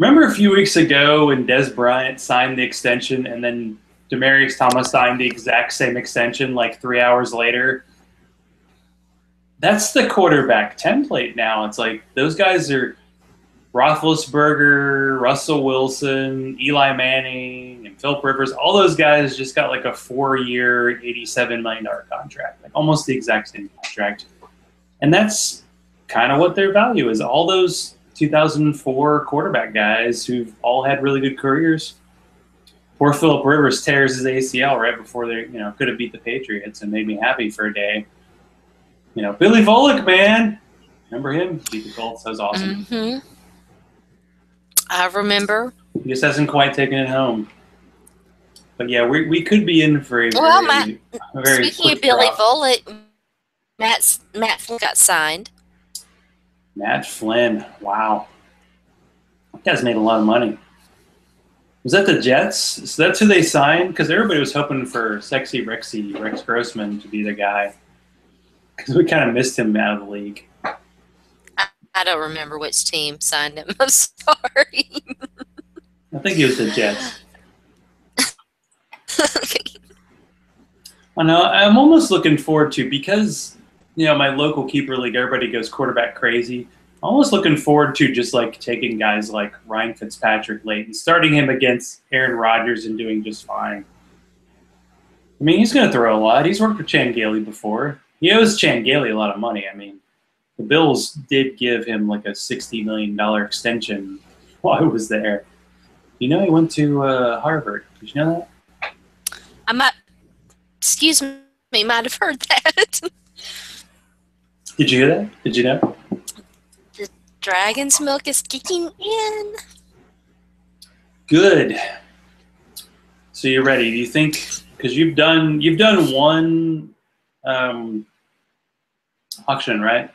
remember a few weeks ago when Des Bryant signed the extension and then Demaryius Thomas signed the exact same extension like 3 hours later? That's the quarterback template now. It's like those guys are Roethlisberger, Russell Wilson, Eli Manning, and Philip Rivers. All those guys just got like a 4-year, $87 million contract, like almost the exact same contract. And that's kind of what their value is. All those 2004 quarterback guys who've all had really good careers. Poor Philip Rivers tears his ACL right before they, could have beat the Patriots and made me happy for a day. Billy Volek, man. Remember him? Beat the Colts. That was awesome. Mm-hmm. I remember. He just hasn't quite taken it home. But yeah, we could be in for a very speaking of Billy Volek, Matt Flynn got signed. Matt Flynn, wow. That guy's made a lot of money. Was that the Jets? So that's who they signed? Because everybody was hoping for sexy Rex Grossman to be the guy. Because we kind of missed him out of the league. I don't remember which team signed him. I'm sorry. I think it was the Jets. Okay. I know. I'm almost looking forward to, because my local keeper league, everybody goes quarterback crazy. I'm almost looking forward to just like taking guys like Ryan Fitzpatrick late and starting him against Aaron Rodgers and doing just fine. I mean, he's going to throw a lot. He's worked with Chan Gailey before. He owes Chan Gailey a lot of money. I mean, the Bills did give him like a $60 million extension while he was there. He went to Harvard. Did you know that? Excuse me, might have heard that. Did you hear that? Did you know? The dragon's milk is kicking in. Good. So you're ready. Do you think, because you've done one auction, right?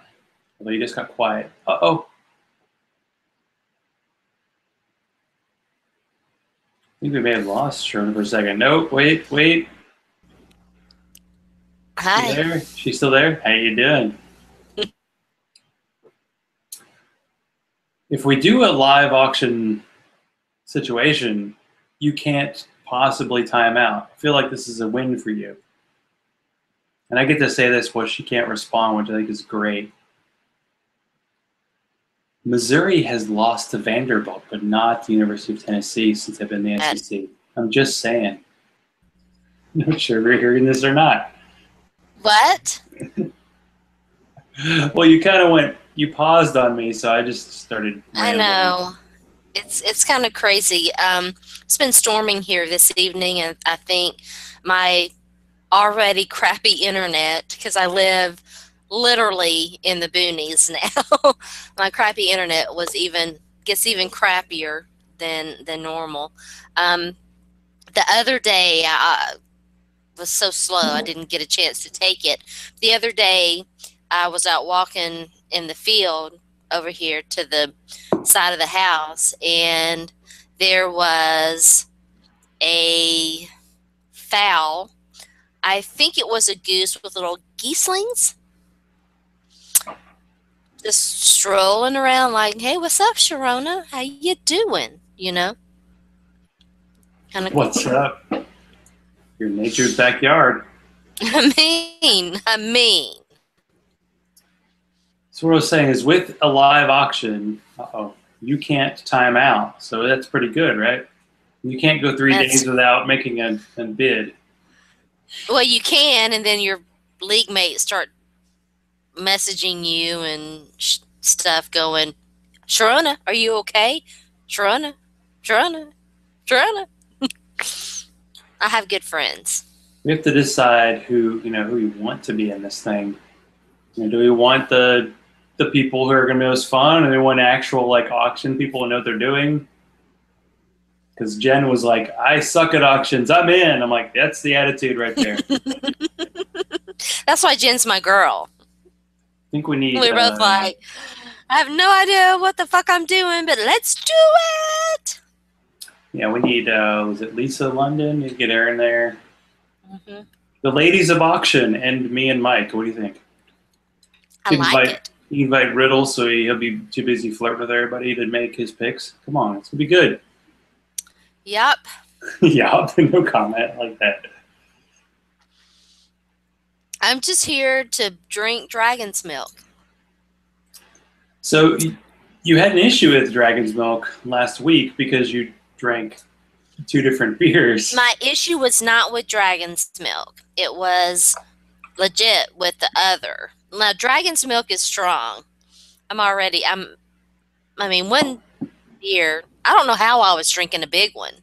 Although you just got quiet. Uh-oh. I think we may have lost Sharona for a second. Nope, wait. Hi. You there? She's still there? How you doing? If we do a live auction situation, you can't possibly time out. I feel like this is a win for you. And I get to say this while she can't respond, which I think is great. Missouri has lost to Vanderbilt, but not the University of Tennessee since they've been in the SEC. I'm just saying. I'm not sure if you're hearing this or not. What? Well, you kind of you paused on me, so I just started rambling. I know. It's kind of crazy. It's been storming here this evening, and I think my already crappy internet, because I live literally in the boonies now, my crappy internet gets even crappier than normal. The other day, I was so slow I didn't get a chance to take it. The other day, I was out walking in the field over here to the side of the house, and there was a fowl. I think it was a goose with little geeslings just strolling around like, hey, what's up, Sharona? How you doing? Kind of What's up? Your nature's backyard. I mean. So what I was saying is, with a live auction, you can't time out. So that's pretty good, right? You can't go 3 days without making a bid. Well, you can, and then your league mates start messaging you and stuff going, Sharona, are you okay? Sharona. I have good friends. We have to decide who you want to be in this thing. Do we want the people who are going to be most fun, or do we want actual auction people who know what they're doing? Because Jen was like, I suck at auctions. I'm in. I'm like, that's the attitude right there. That's why Jen's my girl. I think we need. We're both like, I have no idea what the fuck I'm doing, but let's do it. Yeah, we need. Was it Lisa London? You get her in there. Mm-hmm. The ladies of auction and me and Mike. What do you think? I like it. You invite Riddle, so he'll be too busy flirting with everybody to make his picks. Come on, it's gonna be good. Yep. Yeah, no comment like that. I'm just here to drink dragon's milk. So you had an issue with dragon's milk last week because you drank 2 different beers. My issue was not with dragon's milk. It was legit with the other. Now, dragon's milk is strong. One beer, I don't know how I was drinking a big one.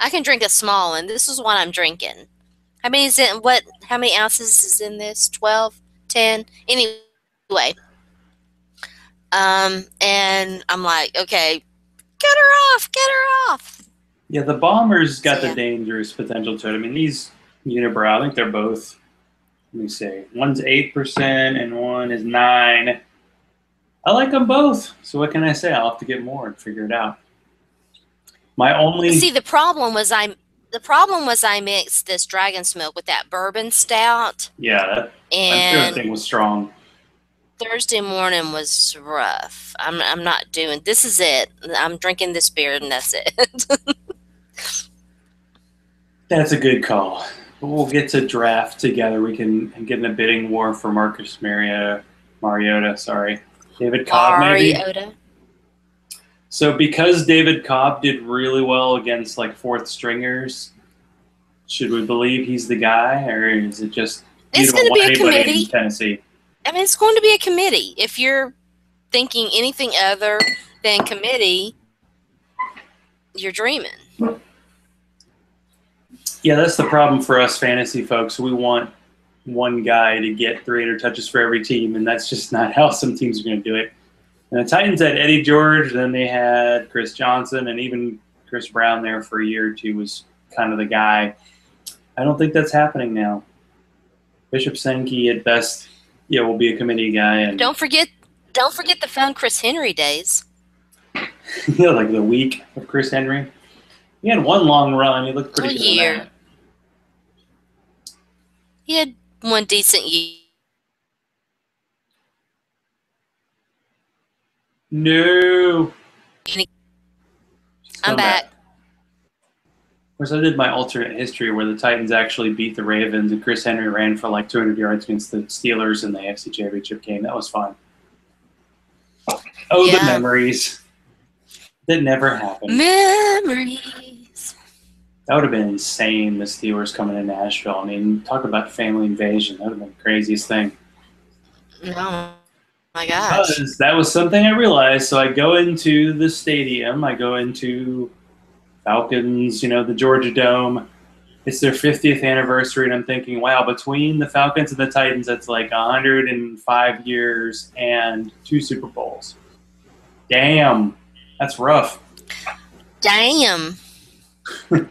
I can drink a small one. This is what I'm drinking. How many ounces is in this? 12? 10? Anyway. And I'm like, okay, get her off. Yeah, the Bombers got the dangerous potential to it. I mean, these unibrow, I think they're both, let me see, one's 8% and one is 9%. I like them both. So what can I say? I'll have to get more and figure it out. The problem was I mixed this dragon's milk with that bourbon stout. Yeah, that thing was strong. Thursday morning was rough. I'm not doing. This is it. I'm drinking this beer and that's it. That's a good call. We'll get to draft together. We can get in a bidding war for Marcus Mariota. Sorry, David Cobb. Mariota. So because David Cobb did really well against like 4th stringers, should we believe he's the guy, or is it just it's going to be a committee in Tennessee? I mean, it's going to be a committee. If you're thinking anything other than committee, you're dreaming. Yeah, that's the problem for us fantasy folks. We want one guy to get 300 touches for every team, and that's just not how some teams are going to do it. And the Titans had Eddie George, then they had Chris Johnson, and even Chris Brown there for a year or two was kind of the guy. I don't think that's happening now. Bishop Sankey at best, will be a committee guy. And don't forget the fun Chris Henry days. Like the week of Chris Henry. He had one long run. He looked pretty good. Year. He had one decent year. No. I'm back. Of course, I did my alternate history where the Titans actually beat the Ravens and Chris Henry ran for like 200 yards against the Steelers in the AFC Championship game. That was fun. Oh, yeah. The memories. That never happened. Memories. That would have been insane, the Steelers coming to Nashville. I mean, talk about family invasion. That would have been the craziest thing. No. My gosh. Because that was something I realized. So I go into the stadium. I go into Falcons, the Georgia Dome. It's their 50th anniversary, and I'm thinking, wow, between the Falcons and the Titans, that's like 105 years and 2 Super Bowls. Damn. That's rough. Damn. Damn.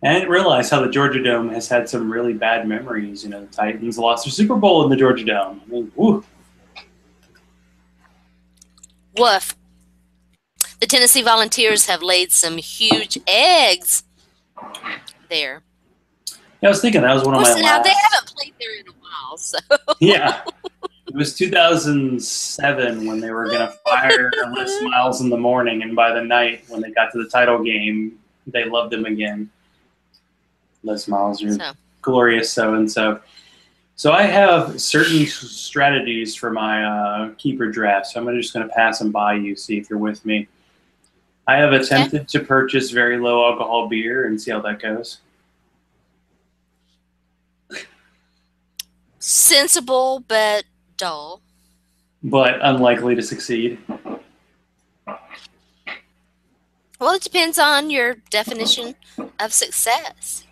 And I didn't realize how the Georgia Dome has had some really bad memories. The Titans lost their Super Bowl in the Georgia Dome. I mean, woo. Woof. The Tennessee Volunteers have laid some huge eggs there. Yeah, I was thinking that was one of my last. They haven't played there in a while, so. Yeah. It was 2007 when they were going to fire Les Miles in the morning, and by the night, when they got to the title game, they loved him again. Les Miles, you're glorious so-and-so. So I have certain strategies for my keeper draft, so I'm just going to pass them by you, see if you're with me. I have attempted to purchase very low alcohol beer and see how that goes. Sensible, but dull. But unlikely to succeed. Well, it depends on your definition of success.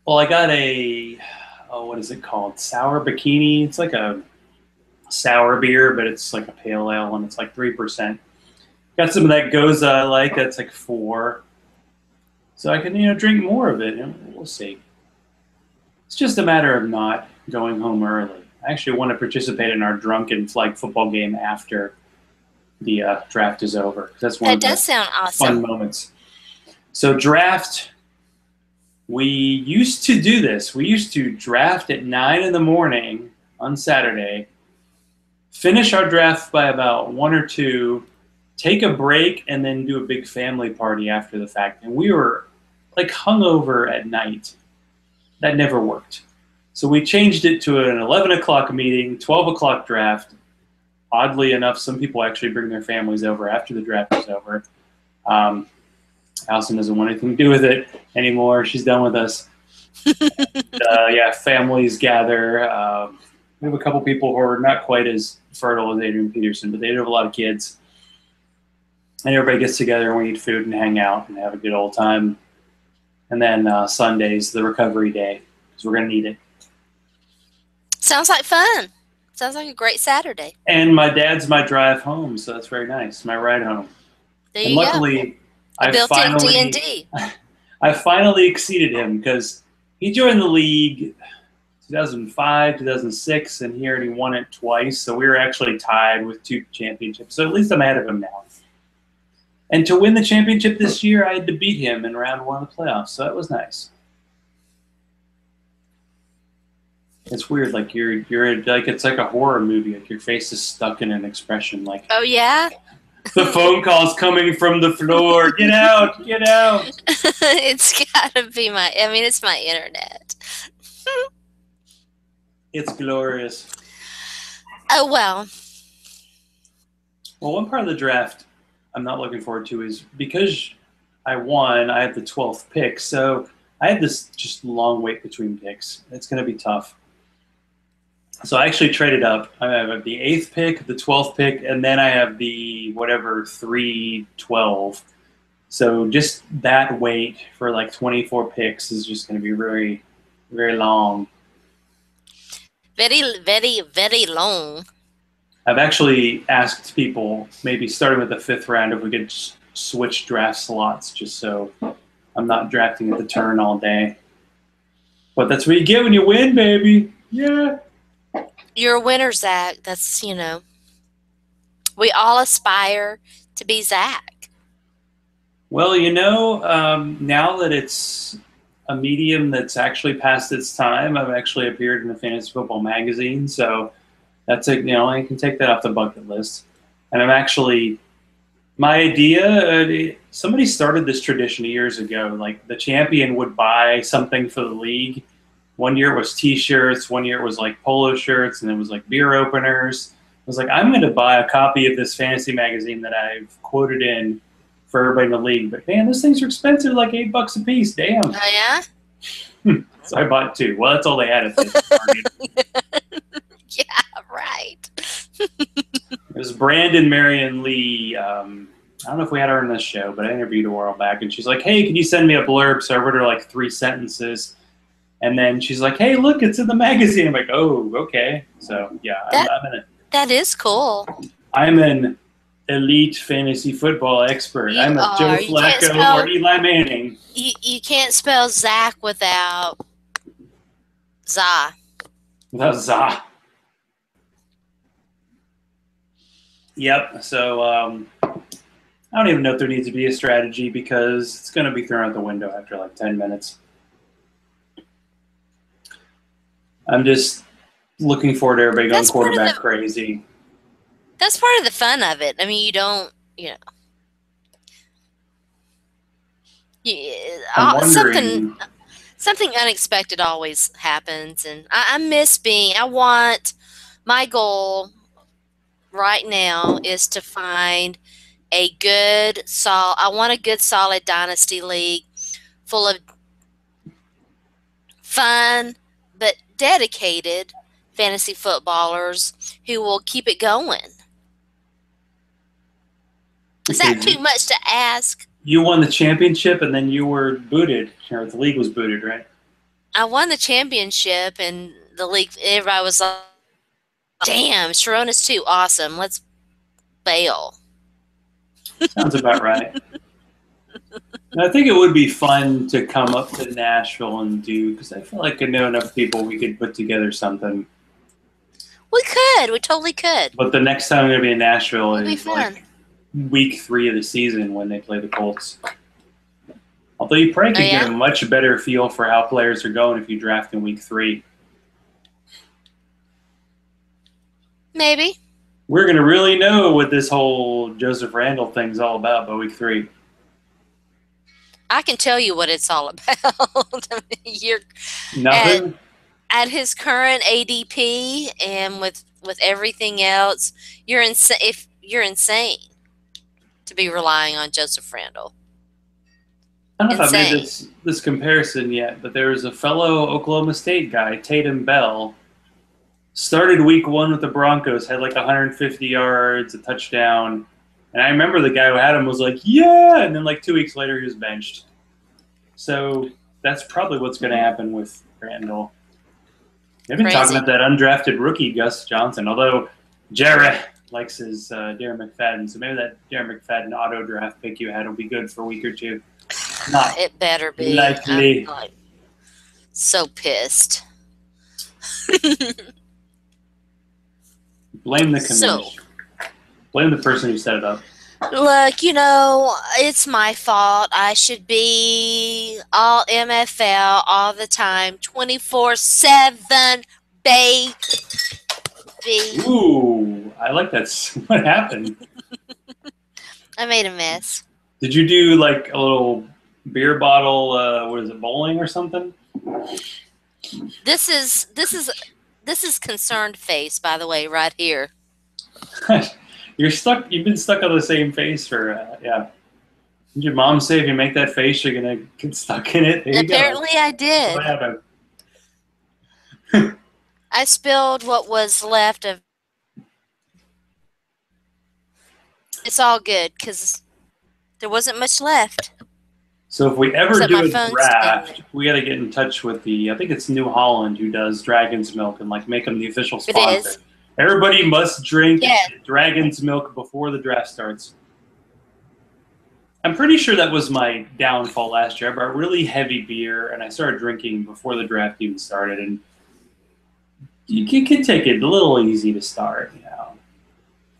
Well, I got what is it called? Sour Bikini. It's like a sour beer, but it's like a pale ale, and it's like 3%. Got some of that Goza I like. That's like 4. So I can, drink more of it. We'll see. It's just a matter of not going home early. I actually want to participate in our drunken flag football game after the draft is over. That's one That of the does sound fun awesome. moments. So draft, we used to do this. We used to draft at 9 in the morning on Saturday, finish our draft by about 1 or 2, take a break, and then do a big family party after the fact. And we were like hungover at night. That never worked. So we changed it to an 11 o'clock meeting, 12 o'clock draft. Oddly enough, some people actually bring their families over after the draft is over. Allison doesn't want anything to do with it anymore. She's done with us. Yeah, families gather. We have a couple people who are not quite as fertile as Adrian Peterson, but they do have a lot of kids. And everybody gets together and we eat food and hang out and have a good old time. And then Sunday's the recovery day because we're going to need it. Sounds like fun. Sounds like a great Saturday. And my dad's my drive home, so that's very nice. My ride home. There and you luckily, go. Built-in D&D. I finally exceeded him because he joined the league 2005, 2006, and he already won it twice. So we were actually tied with 2 championships. So at least I'm ahead of him now. And to win the championship this year, I had to beat him in round 1 of the playoffs. So that was nice. It's weird, like you're like it's like a horror movie. Like your face is stuck in an expression. Like, oh yeah, the phone call's coming from the floor. Get out! Get out! It's gotta be my. I mean, it's my internet. It's glorious. Oh well. Well, one part of the draft I'm not looking forward to is because I won. I had the 12th pick, so I had this just long wait between picks. It's going to be tough. So I actually traded up. I have the 8th pick, the 12th pick, and then I have the whatever 3-12. So just that wait for like 24 picks is just going to be very, very long. Very, very, very long. I've actually asked people, maybe starting with the 5th round, if we could switch draft slots just so I'm not drafting at the turn all day. But that's what you get when you win, baby. Yeah. You're a winner, Zach. That's, we all aspire to be Zach. Well, now that it's a medium that's actually past its time, I've actually appeared in the Fantasy Football magazine, so that's I can take that off the bucket list. And I'm actually, my idea, somebody started this tradition years ago, like the champion would buy something for the league. One year it was T-shirts, one year it was like polo shirts, and it was like beer openers. I was like, I'm going to buy a copy of this fantasy magazine that I've quoted in for everybody in the league. But man, those things are expensive, like $8 a piece. Damn. Oh yeah. So I bought 2. Well, that's all they had at the Yeah, right. It was Brandon, Marion Lee. I don't know if we had her on this show, but I interviewed her a while back, and she's like, "Hey, can you send me a blurb?" So I wrote her like 3 sentences. And then she's like, "Hey, look, it's in the magazine." I'm like, "Oh, okay." So yeah, that is cool. I'm an elite fantasy football expert. I'm a Joe Flacco or Eli Manning. You can't spell Zach without za. Without za. Yep. So I don't even know if there needs to be a strategy because it's going to be thrown out the window after like 10 minutes. I'm just looking forward to everybody going quarterback crazy. That's part of the fun of it. I mean, you don't, something unexpected always happens, and I miss my goal right now is to find I want a good solid dynasty league full of fun but dedicated fantasy footballers who will keep it going. Is that too much to ask? You won the championship and then you were booted, or the league was booted, right? I won the championship and the league, everybody was like, damn, Sharona's too awesome. Let's bail. Sounds about right. I think it would be fun to come up to Nashville and do, because I feel like I know enough people we could put together something. We could. We totally could. But the next time I'm going to be in Nashville It'd be is fun. like week 3 of the season when they play the Colts. Although you probably could get a much better feel for how players are going if you draft in week 3. Maybe. We're going to really know what this whole Joseph Randle thing's all about by week 3. I can tell you what it's all about. You're Nothing? At his current ADP and with everything else, you're insane. If you're insane to be relying on Joseph Randle. I don't know if I've made this comparison yet, but there was a fellow Oklahoma State guy, Tatum Bell, started week 1 with the Broncos, had like 150 yards, a touchdown. And I remember the guy who had him was like, yeah! And then like 2 weeks later, he was benched. So that's probably what's going to happen with Randall. They've been talking about that undrafted rookie, Gus Johnson, although Jarrett likes his Darren McFadden. So maybe that Darren McFadden auto draft pick you had will be good for a week or two. Not it better be. Likely. I'm like, so pissed. Blame the commission. Blame the person who set it up. Look, it's my fault. I should be all MFL all the time, 24/7, baby. Ooh, I like that. What happened? I made a mess. Did you do like a little beer bottle? What is it, bowling or something? This is concerned face, by the way, right here. You're stuck. You've been stuck on the same face for yeah. Did your mom say if you make that face, you're gonna get stuck in it? Apparently, I did. What happened? I spilled what was left of. It's all good because there wasn't much left. So if we ever do a draft, we got to get in touch with I think it's New Holland who does Dragon's Milk and like make them the official sponsor. It is. Everybody must drink Dragon's Milk before the draft starts. I'm pretty sure that was my downfall last year. I brought really heavy beer and I started drinking before the draft even started. And you can take it a little easy to start,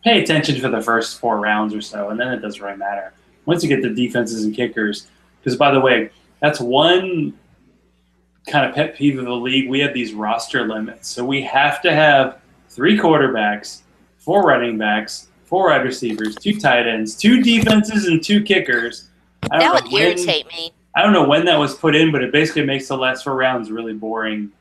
Pay attention for the first 4 rounds or so, and then it doesn't really matter. Once you get the defenses and kickers, because by the way, that's one kind of pet peeve of the league. We have these roster limits. So we have to have 3 quarterbacks, 4 running backs, 4 wide receivers, 2 tight ends, 2 defenses, and 2 kickers. That would irritate me. I don't know when that was put in, but it basically makes the last 4 rounds really boring.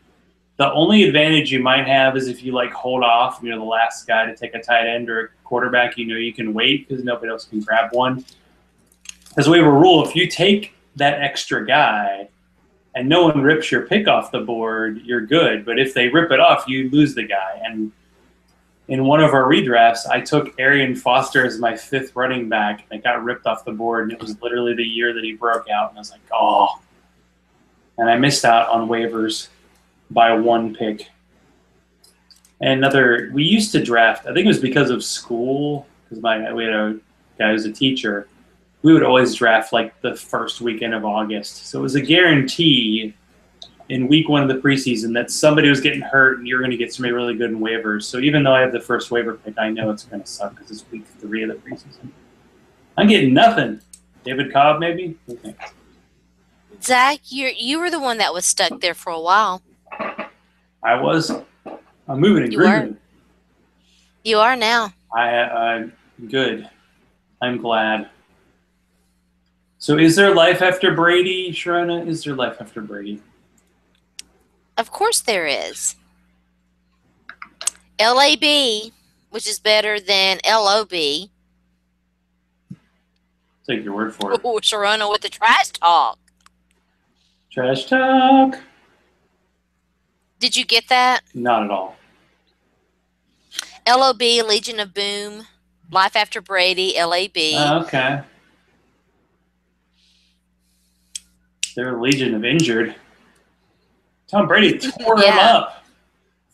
The only advantage you might have is if you hold off, the last guy to take a tight end or a quarterback, you can wait because nobody else can grab one. As we have a rule, if you take that extra guy and no one rips your pick off the board, you're good. But if they rip it off, you lose the guy. And in one of our redrafts, I took Arian Foster as my 5th running back, and it got ripped off the board, and it was literally the year that he broke out. And I was like, oh. And I missed out on waivers by 1 pick. And we used to draft, I think it was because of school, because we had a guy who's a teacher. We would always draft the first weekend of August. So it was a guarantee in week 1 of the preseason that somebody was getting hurt and you're going to get somebody really good in waivers. So even though I have the first waiver pick, I know it's going to suck because it's week 3 of the preseason. I'm getting nothing. David Cobb, maybe? Okay. Zach, you were the one that was stuck there for a while. I was. I'm moving and grooving. You are now. I'm good. I'm glad. So is there life after Brady, Sharona? Is there life after Brady? Of course there is. LAB, which is better than LOB. Take your word for it. Oh, Sharona with the trash talk. Trash talk. Did you get that? Not at all. LOB, Legion of Boom. Life After Brady, LAB. Okay. They're a Legion of Injured. Tom Brady tore him up.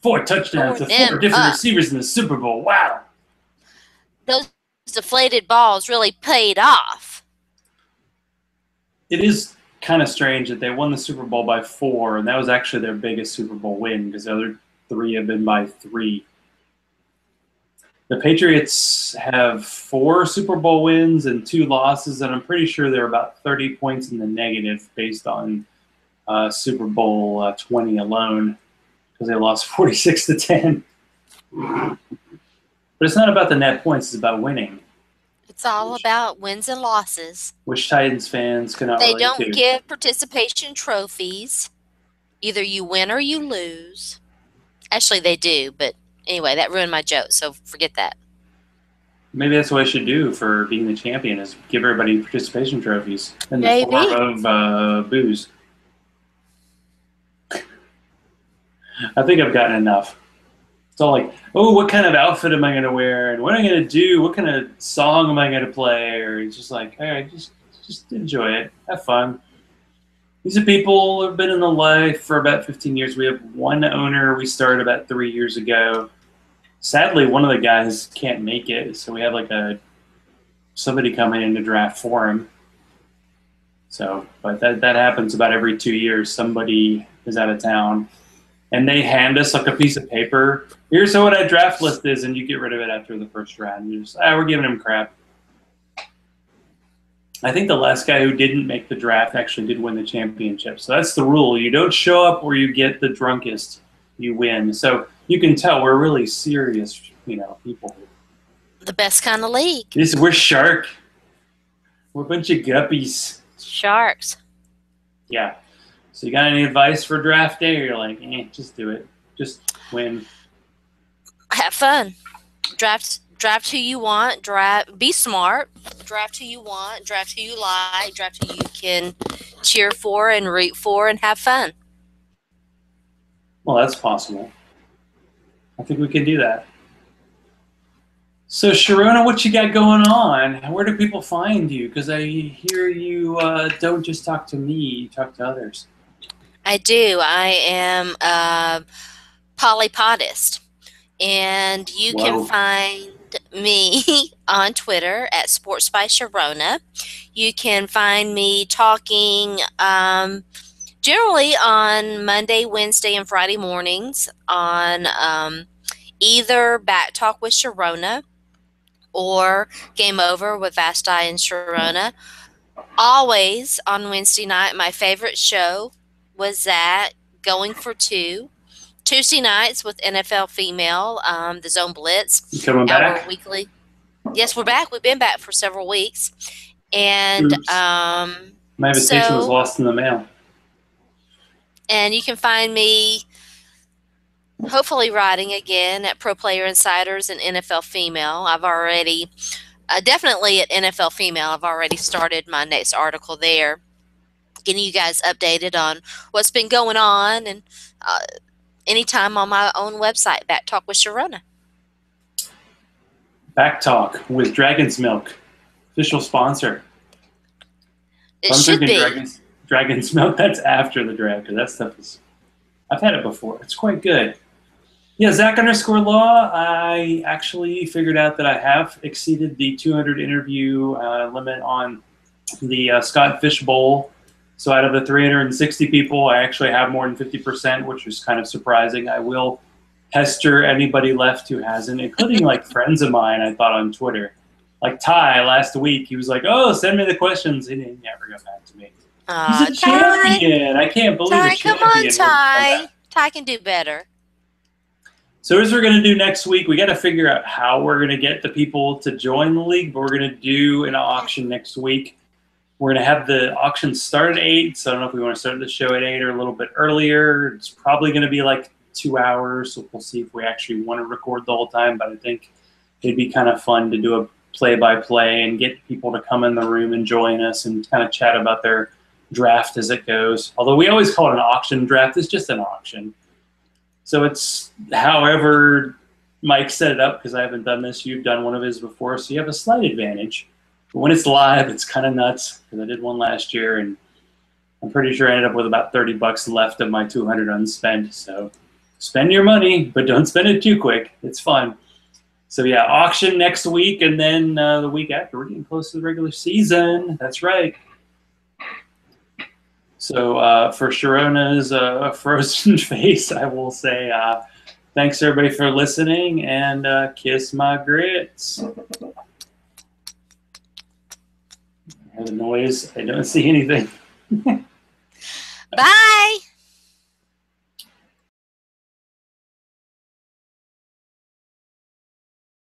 4 touchdowns to 4 different receivers in the Super Bowl. Wow. Those deflated balls really paid off. it is kind of strange that they won the Super Bowl by 4, and that was actually their biggest Super Bowl win because the other 3 have been by 3. The Patriots have 4 Super Bowl wins and 2 losses, and I'm pretty sure they're about 30 points in the negative based on Super Bowl 20 alone because they lost 46-10. But it's not about the net points; it's about winning. It's all about wins and losses. Which Titans fans cannot relate to. They don't give participation trophies. Either you win or you lose. Actually, they do, but anyway, that ruined my joke, so forget that. Maybe that's what I should do for being the champion is give everybody participation trophies in the form of booze. I think I've gotten enough. It's all like, oh, what kind of outfit am I going to wear? And what am I going to do? What kind of song am I going to play? Or it's just like, all right, just enjoy it. Have fun. These are people who have been in the life for about 15 years. We have one owner we started about 3 years ago. Sadly, one of the guys can't make it, so we have like somebody coming in to draft for him. So, but that happens about every 2 years. Somebody is out of town. And they hand us like a piece of paper. Here's what our draft list is, and you get rid of it after the first round. You're just, we're giving him crap. I think the last guy who didn't make the draft actually did win the championship. So that's the rule. You don't show up where you get the drunkest, you win. So you can tell we're really serious, people. The best kind of league. We're shark. We're a bunch of guppies. Sharks. Yeah. So you got any advice for draft day? Or you're like, just do it. Just win. Have fun. Draft who you want. Be smart. Draft who you want. Draft who you like. Draft who you can cheer for and root for and have fun. Well, that's possible. I think we can do that. So, Sharona, what you got going on? Where do people find you? Because I hear you don't just talk to me, you talk to others. I do. I am a polypodist. And you can find me on Twitter at Sports by Sharona. You can find me talking generally on Monday, Wednesday, and Friday mornings on either Back Talk with Sharona or Game Over with Zach and Sharona. Always on Wednesday night, my favorite show was that Going for Two. Tuesday nights with NFL Female, the Zone Blitz. You coming back? Weekly. Yes, we're back. We've been back for several weeks. And my invitation was lost in the mail. And you can find me hopefully writing again at Pro Player Insiders and NFL Female. I've already, definitely at NFL Female, I've already started my next article there, getting you guys updated on what's been going on and anytime on my own website, Back Talk with Sharona. Back Talk with Dragon's Milk, official sponsor. It should be. Dragon's Milk, that's after the draft. That stuff is, I've had it before. It's quite good. Yeah, Zach_Law, I actually figured out that I have exceeded the 200 interview limit on the Scott Fish Bowl. So out of the 360 people, I actually have more than 50%, which is kind of surprising. I will pester anybody left who hasn't, including like friends of mine I thought on Twitter. Like Ty last week, he was like, oh, send me the questions. He didn't ever go back to me. He's a champion. I can't believe Ty, come on, Ty. Ty can do better. So as we're going to do next week, we got to figure out how we're going to get the people to join the league, but we're going to do an auction next week. We're going to have the auction start at 8, so I don't know if we want to start the show at 8 or a little bit earlier. It's probably going to be like 2 hours, so we'll see if we actually want to record the whole time, but I think it'd be kind of fun to do a play-by-play and get people to come in the room and join us and kind of chat about their draft as it goes. Although we always call it an auction draft, it's just an auction. So it's however Mike set it up, because I haven't done this. You've done one of his before, so you have a slight advantage. But when it's live, it's kind of nuts, because I did one last year, and I'm pretty sure I ended up with about $30 left of my 200 unspent. So spend your money, but don't spend it too quick. It's fun. So yeah, auction next week, and then the week after, we're getting close to the regular season. That's right. So for Sharona's frozen face, I will say thanks everybody for listening, and kiss my grits. I hear the noise. I don't see anything. Bye.